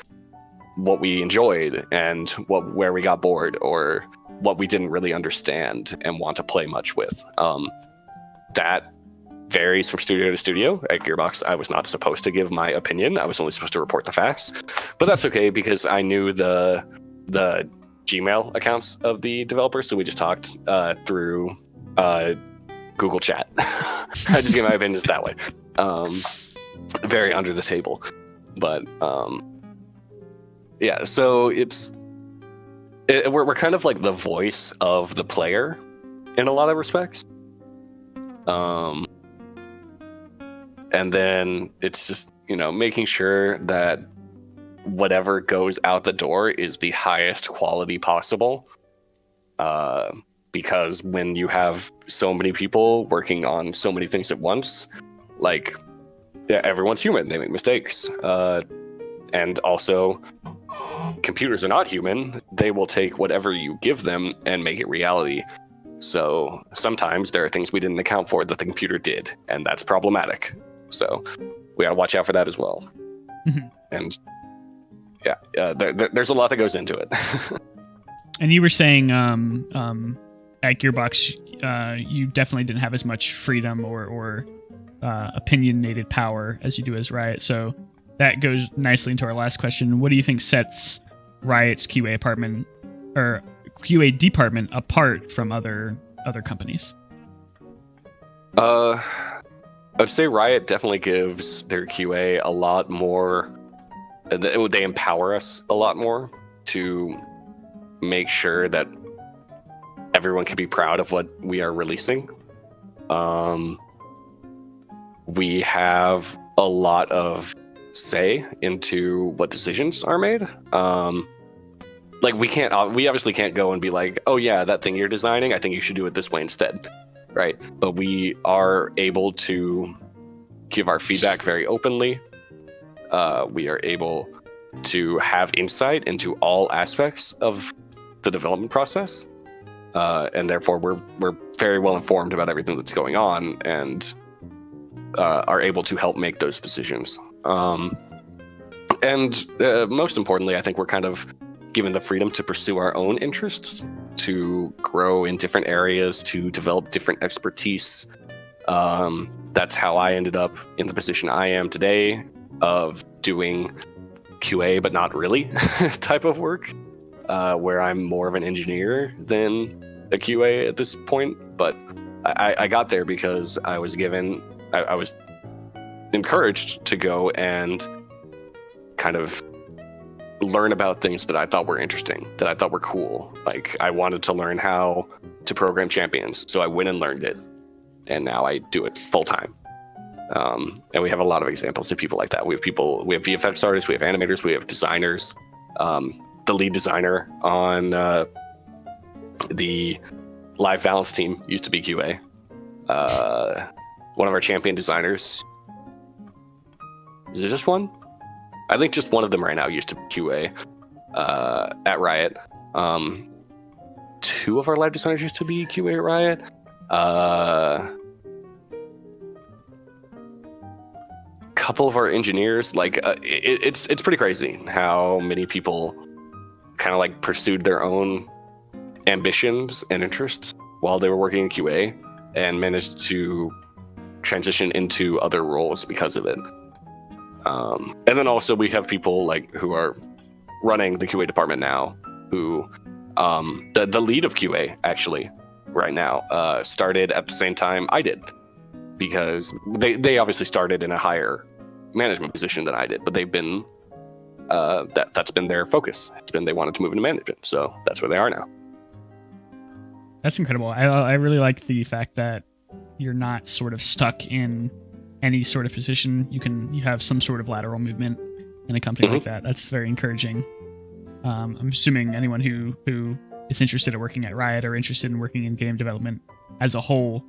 what we enjoyed and where we got bored or what we didn't really understand and want to play much with. That varies from studio to studio. At Gearbox, I was not supposed to give my opinion. I was only supposed to report the facts. But that's okay because I knew the Gmail accounts of the developers, so we just talked through Google Chat. I just gave my opinions that way. Very under the table. But yeah, so we're kind of like the voice of the player in a lot of respects. And then it's just, making sure that whatever goes out the door is the highest quality possible. Because when you have so many people working on so many things at once, like, yeah, everyone's human. They make mistakes. And also, computers are not human. They will take whatever you give them and make it reality. So sometimes there are things we didn't account for that the computer did, and that's problematic. So we got to watch out for that as well. Mm-hmm. And yeah, there's a lot that goes into it. And you were saying at Gearbox, you definitely didn't have as much freedom or opinionated power as you do as Riot. So that goes nicely into our last question. What do you think sets Riot's QA department apart from other companies? I'd say Riot definitely gives their QA a lot more. They empower us a lot more to make sure that everyone can be proud of what we are releasing. We have a lot of say into what decisions are made. Like we obviously can't go and be like, oh yeah, that thing you're designing, I think you should do it this way instead, right? But we are able to give our feedback very openly. We are able to have insight into all aspects of the development process, and therefore we're very well informed about everything that's going on, and are able to help make those decisions. And most importantly, I think we're kind of given the freedom to pursue our own interests, to grow in different areas, to develop different expertise. That's how I ended up in the position I am today, of doing QA but not really type of work, where I'm more of an engineer than a QA at this point. But I got there because I was encouraged to go and kind of learn about things that I thought were interesting, that I thought were cool. Like, I wanted to learn how to program champions, so I went and learned it, and now I do it full time. And we have a lot of examples of people like that. We have VFX artists, we have animators, we have designers. The lead designer on the live balance team used to be QA. One of our champion designers, is there just one? I think just one of them right now used to be QA at Riot. Two of our live designers used to be QA at Riot. Couple of our engineers, like it's pretty crazy how many people kind of like pursued their own ambitions and interests while they were working in QA and managed to transition into other roles because of it. And then also we have people like who are running the QA department now, who the lead of QA actually right now started at the same time I did, because they obviously started in a higher management position than I did, but they've been that's been their focus. It's been they wanted to move into management, so that's where they are now. That's incredible. I really like the fact that you're not sort of stuck in any sort of position. You have some sort of lateral movement in a company like that. That's very encouraging. I'm assuming anyone who is interested in working at Riot or interested in working in game development as a whole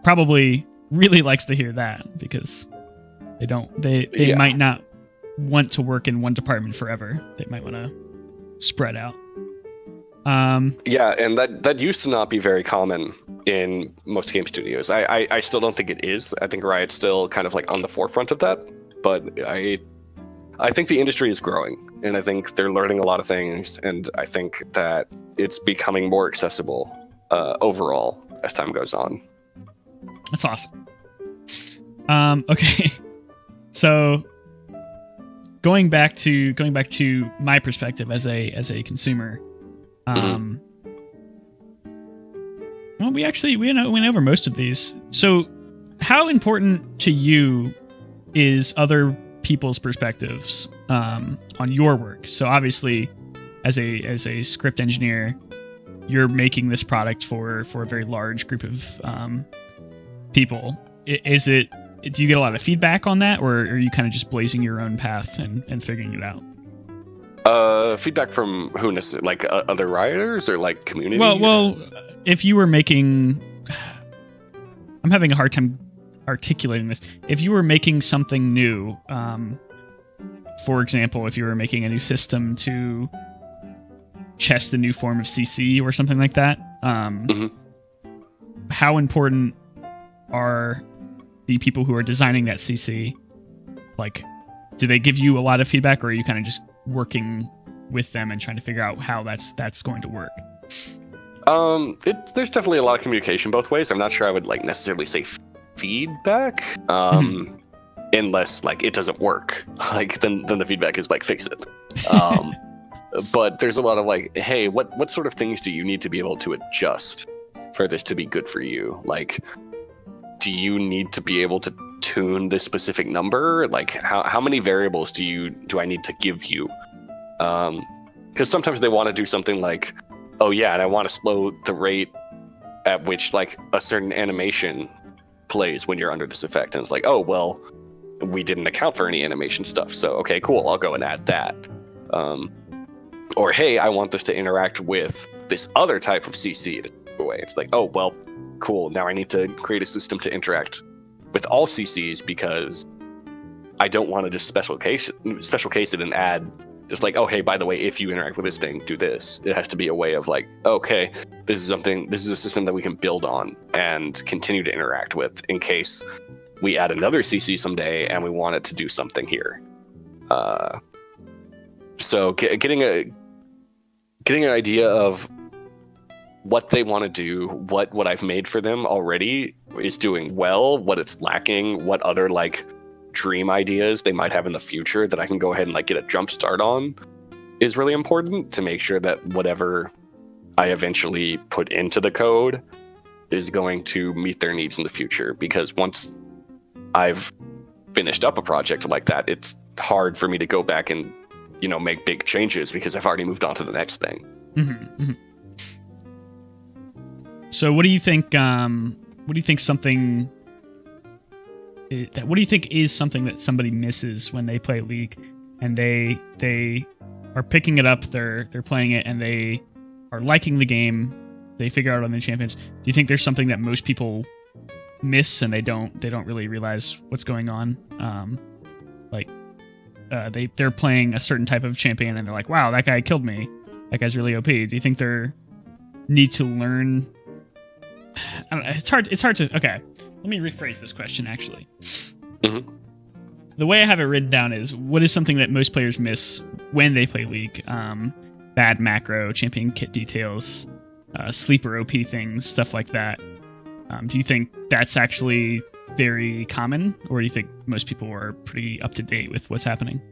probably really likes to hear that, because they might not want to work in one department forever. They might want to spread out. Yeah, and that used to not be very common in most game studios. I still don't think it is. I think Riot's still kind of like on the forefront of that, but I think the industry is growing, and I think they're learning a lot of things, and I think that it's becoming more accessible overall as time goes on. That's awesome. Okay. So going back to my perspective as a consumer, well, we went over most of these. So how important to you is other people's perspectives on your work? So obviously, as a script engineer, you're making this product for a very large group of people. Do you get a lot of feedback on that, or are you kind of just blazing your own path and figuring it out? Feedback from who necessarily? Like other rioters or like community? Well, if you were making, I'm having a hard time articulating this. If you were making something new, for example, if you were making a new system to test a new form of CC or something like that, how important are the people who are designing that CC? Like, do they give you a lot of feedback, or are you kind of just working with them and trying to figure out how that's going to work? There's definitely a lot of communication both ways. I'm not sure I would like necessarily say feedback, unless like it doesn't work. Like then the feedback is like fix it. But there's a lot of like, hey, what sort of things do you need to be able to adjust for this to be good for you? Like, do you need to be able to tune this specific number? Like, how many variables do I need to give you? Because sometimes they want to do something like, oh yeah, and I want to slow the rate at which like a certain animation plays when you're under this effect. And it's like, oh well, we didn't account for any animation stuff, so okay, cool, I'll go and add that. Or hey, I want this to interact with this other type of CC way. It's like, oh well, cool, now I need to create a system to interact with all CCs because I don't want to just special case it and add just like, oh hey, by the way, if you interact with this thing, do this. It has to be a way of like, okay, this is a system that we can build on and continue to interact with in case we add another CC someday and we want it to do something here. So getting an idea of what they want to do, what I've made for them already is doing well, what it's lacking, what other like dream ideas they might have in the future that I can go ahead and like get a jump start on is really important to make sure that whatever I eventually put into the code is going to meet their needs in the future. Because once I've finished up a project like that, it's hard for me to go back and, you know, make big changes because I've already moved on to the next thing. So what do you think? What do you think is something that somebody misses when they play League and they are picking it up, they're playing it, and they are liking the game, they figure out on the champions? Do you think there's something that most people miss and they don't really realize what's going on? They're playing a certain type of champion and they're like, wow, that guy killed me, that guy's really OP. Do you think they need to learn? I don't know, it's hard to. Okay, let me rephrase this question actually. The way I have it written down is, what is something that most players miss when they play League? Bad macro, champion kit details, sleeper OP things, stuff like that. Do you think that's actually very common, or do you think most people are pretty up to date with what's happening?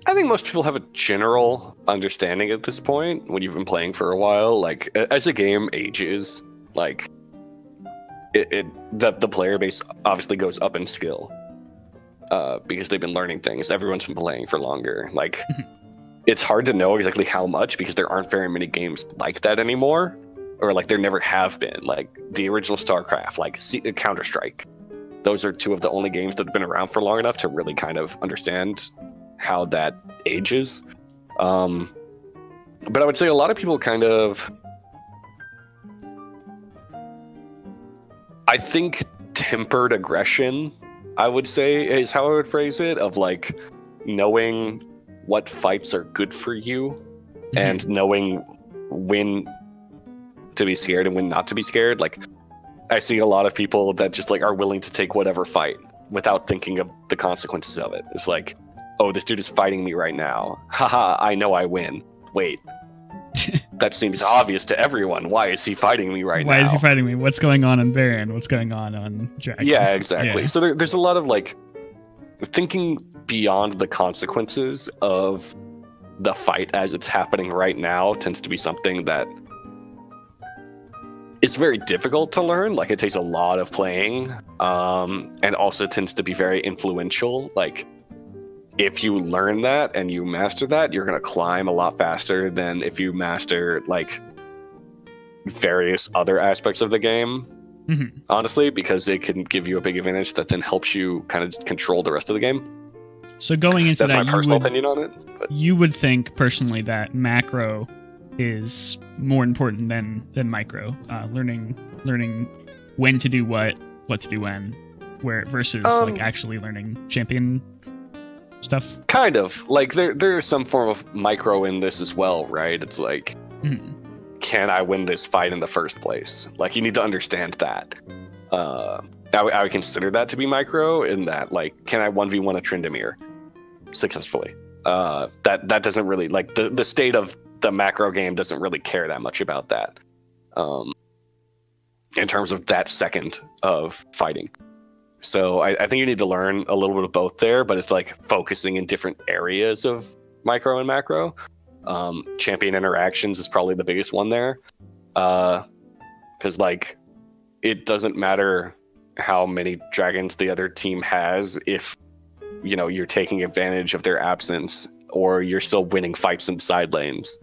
I think most people have a general understanding at this point when you've been playing for a while. Like, as a game ages, like the player base obviously goes up in skill because they've been learning things. Everyone's been playing for longer. Like, it's hard to know exactly how much because there aren't very many games like that anymore, or like there never have been. Like the original StarCraft, like Counter-Strike. Those are two of the only games that have been around for long enough to really kind of understand how that ages. But I would say a lot of people kind of, I think, tempered aggression, I would say, is how I would phrase it, of like knowing what fights are good for you and knowing when to be scared and when not to be scared. Like, I see a lot of people that just like are willing to take whatever fight without thinking of the consequences of it. It's like, oh, this dude is fighting me right now. Haha, I know I win. Wait. that seems obvious to everyone. Why is he fighting me right now? Why is he fighting me? What's going on Baron? What's going on Dragon? Yeah, exactly. Yeah. So there's a lot of like thinking beyond the consequences of the fight as it's happening right now tends to be something that is very difficult to learn. Like, it takes a lot of playing, and also tends to be very influential. Like, if you learn that and you master that, you're going to climb a lot faster than if you master like various other aspects of the game. Mm-hmm. Honestly, because it can give you a big advantage that then helps you kind of control the rest of the game. So going into That's that, my personal opinion on it. But you would think personally that macro is more important than micro. Learning when to do what to do when, where versus like actually learning champion stuff. Kind of like there's some form of micro in this as well, right? It's like, can I win this fight in the first place? Like, you need to understand that. I would consider that to be micro in that, like, can I 1v1 a Tryndamere successfully? That doesn't really, like, the state of the macro game doesn't really care that much about that. In terms of that second of fighting. So I think you need to learn a little bit of both there, but it's like focusing in different areas of micro and macro. Champion interactions is probably the biggest one there. Because like, it doesn't matter how many dragons the other team has if, you know, you're taking advantage of their absence or you're still winning fights in side lanes.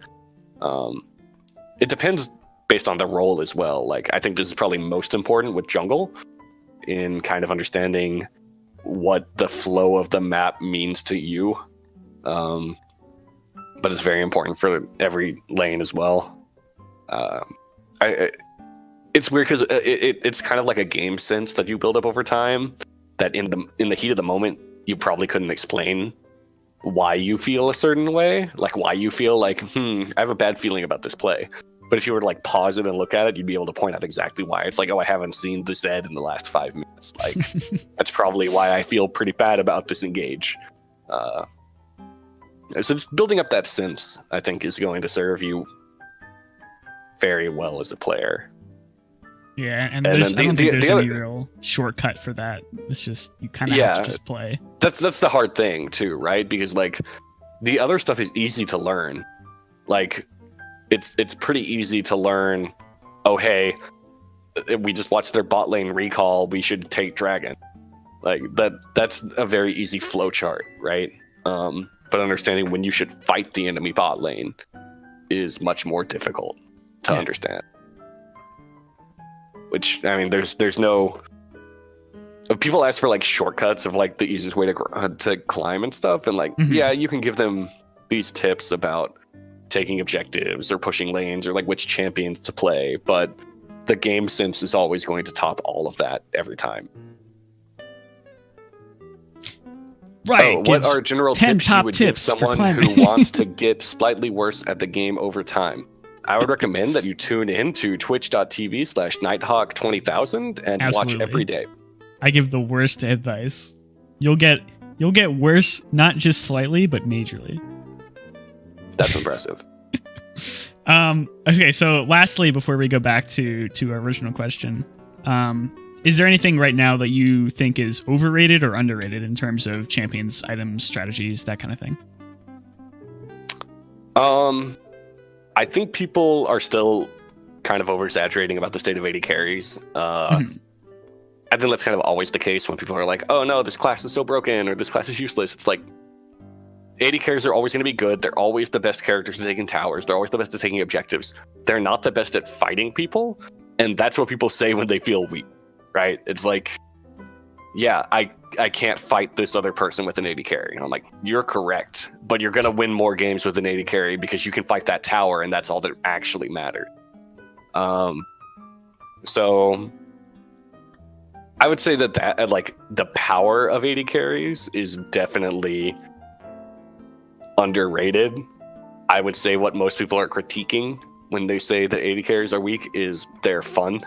It depends based on the role as well. Like, I think this is probably most important with jungle in kind of understanding what the flow of the map means to you. But it's very important for every lane as well. It's weird because it's kind of like a game sense that you build up over time that in the heat of the moment, you probably couldn't explain why you feel a certain way, like why you feel like, I have a bad feeling about this play. But if you were to like pause it and look at it, you'd be able to point out exactly why. It's like, oh, I haven't seen this Zed in the last 5 minutes. Like, that's probably why I feel pretty bad about this engage. So just building up that sense, I think, is going to serve you very well as a player. Yeah, and I don't think there's any real shortcut for that. It's just, you kind of have to just play. That's the hard thing too, right? Because like, the other stuff is easy to learn. Like, it's pretty easy to learn, oh hey, we just watched their bot lane recall, we should take dragon. Like, that's a very easy flowchart, right? But understanding when you should fight the enemy bot lane is much more difficult to understand. Which, I mean, there's no... People ask for like shortcuts of like the easiest way to climb and stuff, and like, yeah, you can give them these tips about taking objectives or pushing lanes or like which champions to play, but the game sense is always going to top all of that every time. Right. What are general 10 tips you would give someone who wants to get slightly worse at the game over time? I would recommend that you tune in to twitch.tv/Nighthawk20000 and watch every day. I give the worst advice. You'll get worse, not just slightly, but majorly. That's impressive. Okay, so lastly, before we go back to our original question, is there anything right now that you think is overrated or underrated in terms of champions, items, strategies, that kind of thing? I think people are still kind of over-exaggerating about the state of AD carries. I think that's kind of always the case when people are like, oh no, this class is so broken, or this class is useless. It's like, AD carries are always going to be good. They're always the best characters at taking towers. They're always the best at taking objectives. They're not the best at fighting people, and that's what people say when they feel weak, right? It's like, yeah, I can't fight this other person with an AD carry. And I'm like, you're correct, but you're going to win more games with an AD carry because you can fight that tower, and that's all that actually matters. So I would say that like the power of AD carries is definitely underrated. I would say what most people are critiquing when they say that AD carries are weak is they're fun.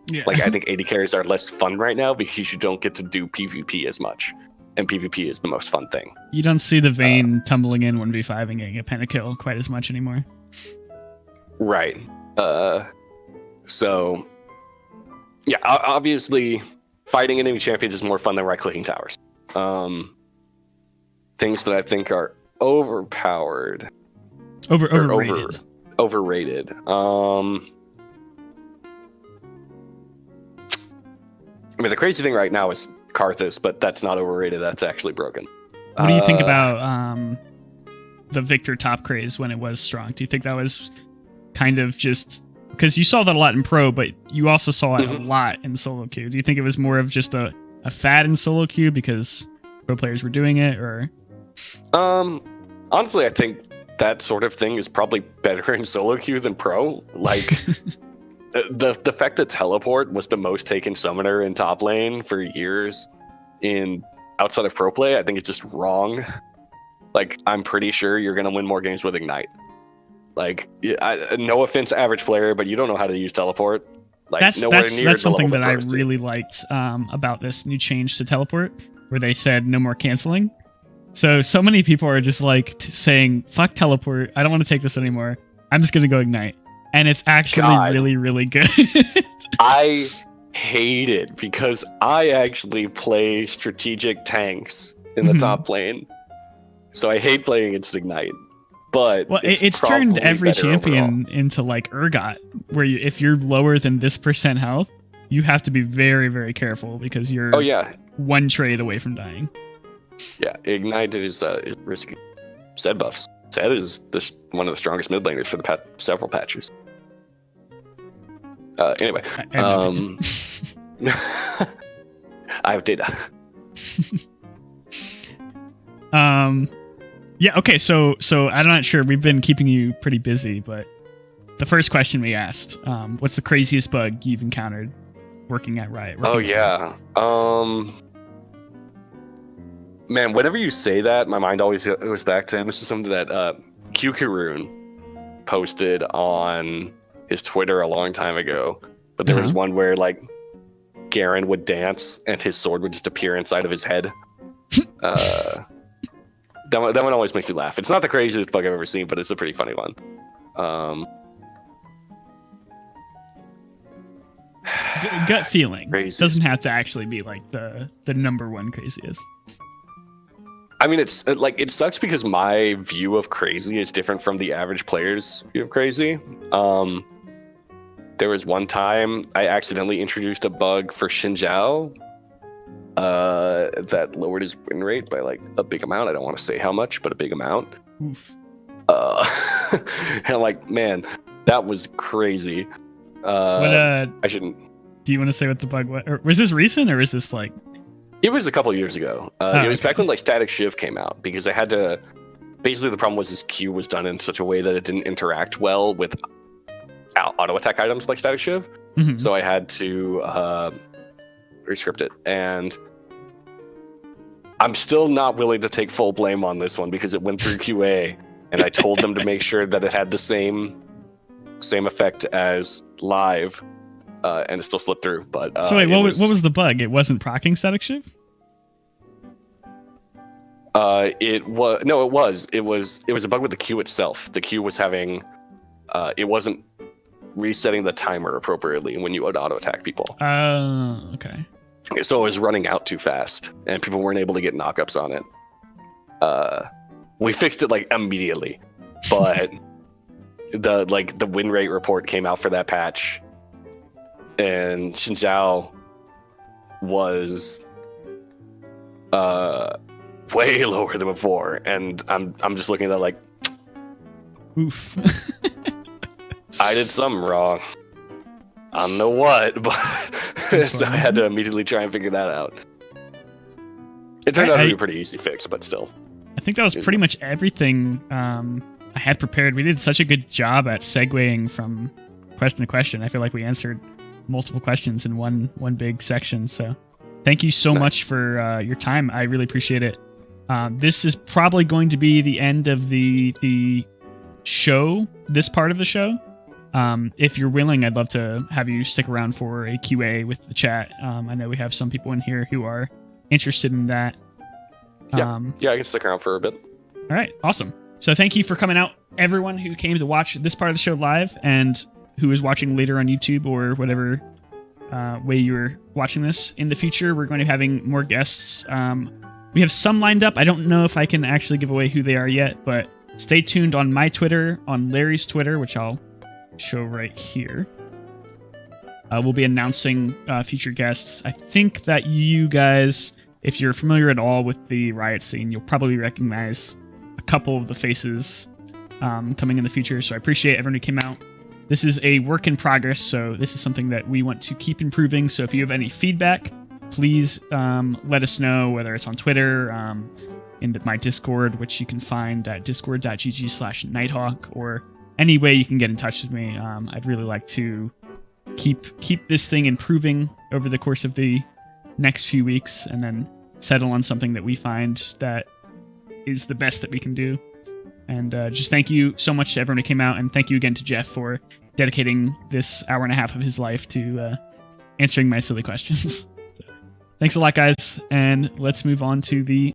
Yeah. Like, I think AD carries are less fun right now because you don't get to do PvP as much, and PvP is the most fun thing. You don't see the Vayne tumbling in 1v5 and getting a pentakill quite as much anymore. Right. So yeah, obviously fighting enemy champions is more fun than right-clicking towers. Things that I think are overpowered. Overrated. Overrated. I mean, the crazy thing right now is Karthus, but that's not overrated. That's actually broken. What do you think about the Victor top craze when it was strong? Do you think that was kind of just because you saw that a lot in pro, but you also saw it a lot in solo queue? Do you think it was more of just a fad in solo queue because pro players were doing it, or? Honestly, I think that sort of thing is probably better in solo queue than pro. Like. The fact that teleport was the most taken summoner in top lane for years in outside of pro play, I think it's just wrong. Like, I'm pretty sure you're gonna win more games with Ignite. Like, no offense, average player, but you don't know how to use teleport. Like, that's something that I to. really liked about this new change to teleport, where they said no more canceling. So many people are just like saying, "Fuck teleport! I don't want to take this anymore. I'm just gonna go Ignite." And it's actually really, really good. I hate it because I actually play strategic tanks in the top lane. So I hate playing against Ignite. But it's turned every champion into like Urgot, where if you're lower than this % health, you have to be very, very careful because you're one trade away from dying. Yeah, Ignite is risky. Zed buffs. Zed is one of the strongest mid laners for the several patches. Anyway, I have data. Yeah. Okay. So I'm not sure. We've been keeping you pretty busy, but the first question we asked, what's the craziest bug you've encountered working at Riot? Man, whenever you say that, my mind always goes back to, and this is something that Kukaroon posted on his Twitter a long time ago. But there was one where like Garen would dance and his sword would just appear inside of his head. That one always makes me laugh. It's not the craziest bug I've ever seen, but it's a pretty funny one. Gut feeling. Craziest. Doesn't have to actually be like the number one craziest. I mean, it's like it sucks because my view of crazy is different from the average player's view of crazy. There was one time I accidentally introduced a bug for Xinjiao that lowered his win rate by like a big amount. I don't want to say how much, but a big amount. Oof. And I'm like, man, that was crazy. I shouldn't. Do you want to say what the bug was? Or was this recent, or is this like? It was a couple of years ago. It was back when like Static Shiv came out, because I had to. Basically, the problem was his Q was done in such a way that it didn't interact well with auto attack items like Static Shiv. So I had to rescript it, and I'm still not willing to take full blame on this one because it went through QA, and I told them to make sure that it had the same effect as live. And it still slipped through, but so wait, what was the bug? It wasn't proccing Static Shiv? It was a bug with the Q itself. The Q was having it wasn't resetting the timer appropriately when you would auto attack people. Oh, okay. So it was running out too fast, and people weren't able to get knockups on it. We fixed it like immediately, but the win rate report came out for that patch. And Xinjiao was way lower than before, and I'm just looking at that like, oof. I did something wrong. I don't know what, but so I had to immediately try and figure that out. It turned out to be a pretty easy fix, but still. I think that was pretty much everything I had prepared. We did such a good job at segueing from question to question. I feel like we answered multiple questions in one big section. So thank you so much for your time. I really appreciate it. This is probably going to be the end of the show, this part of the show. If you're willing, I'd love to have you stick around for a QA with the chat. I know we have some people in here who are interested in that. Yeah, I can stick around for a bit. All right, awesome. So thank you for coming out, everyone who came to watch this part of the show live and who is watching later on YouTube or whatever way you're watching this. In the future, we're going to be having more guests. We have some lined up. I don't know if I can actually give away who they are yet, but stay tuned on my Twitter, on Larry's Twitter, which I'll show right here. We'll be announcing future guests. I think that you guys, if you're familiar at all with the Riot scene, you'll probably recognize a couple of the faces coming in the future. So I appreciate everyone who came out. This is a work in progress, so this is something that we want to keep improving. So if you have any feedback, please let us know, whether it's on Twitter, in my Discord, which you can find at discord.gg/Nighthawk, or any way you can get in touch with me. I'd really like to keep this thing improving over the course of the next few weeks, and then settle on something that we find that is the best that we can do. And just thank you so much to everyone who came out, and thank you again to Jeff for dedicating this hour and a half of his life to answering my silly questions. So, thanks a lot, guys, and let's move on to the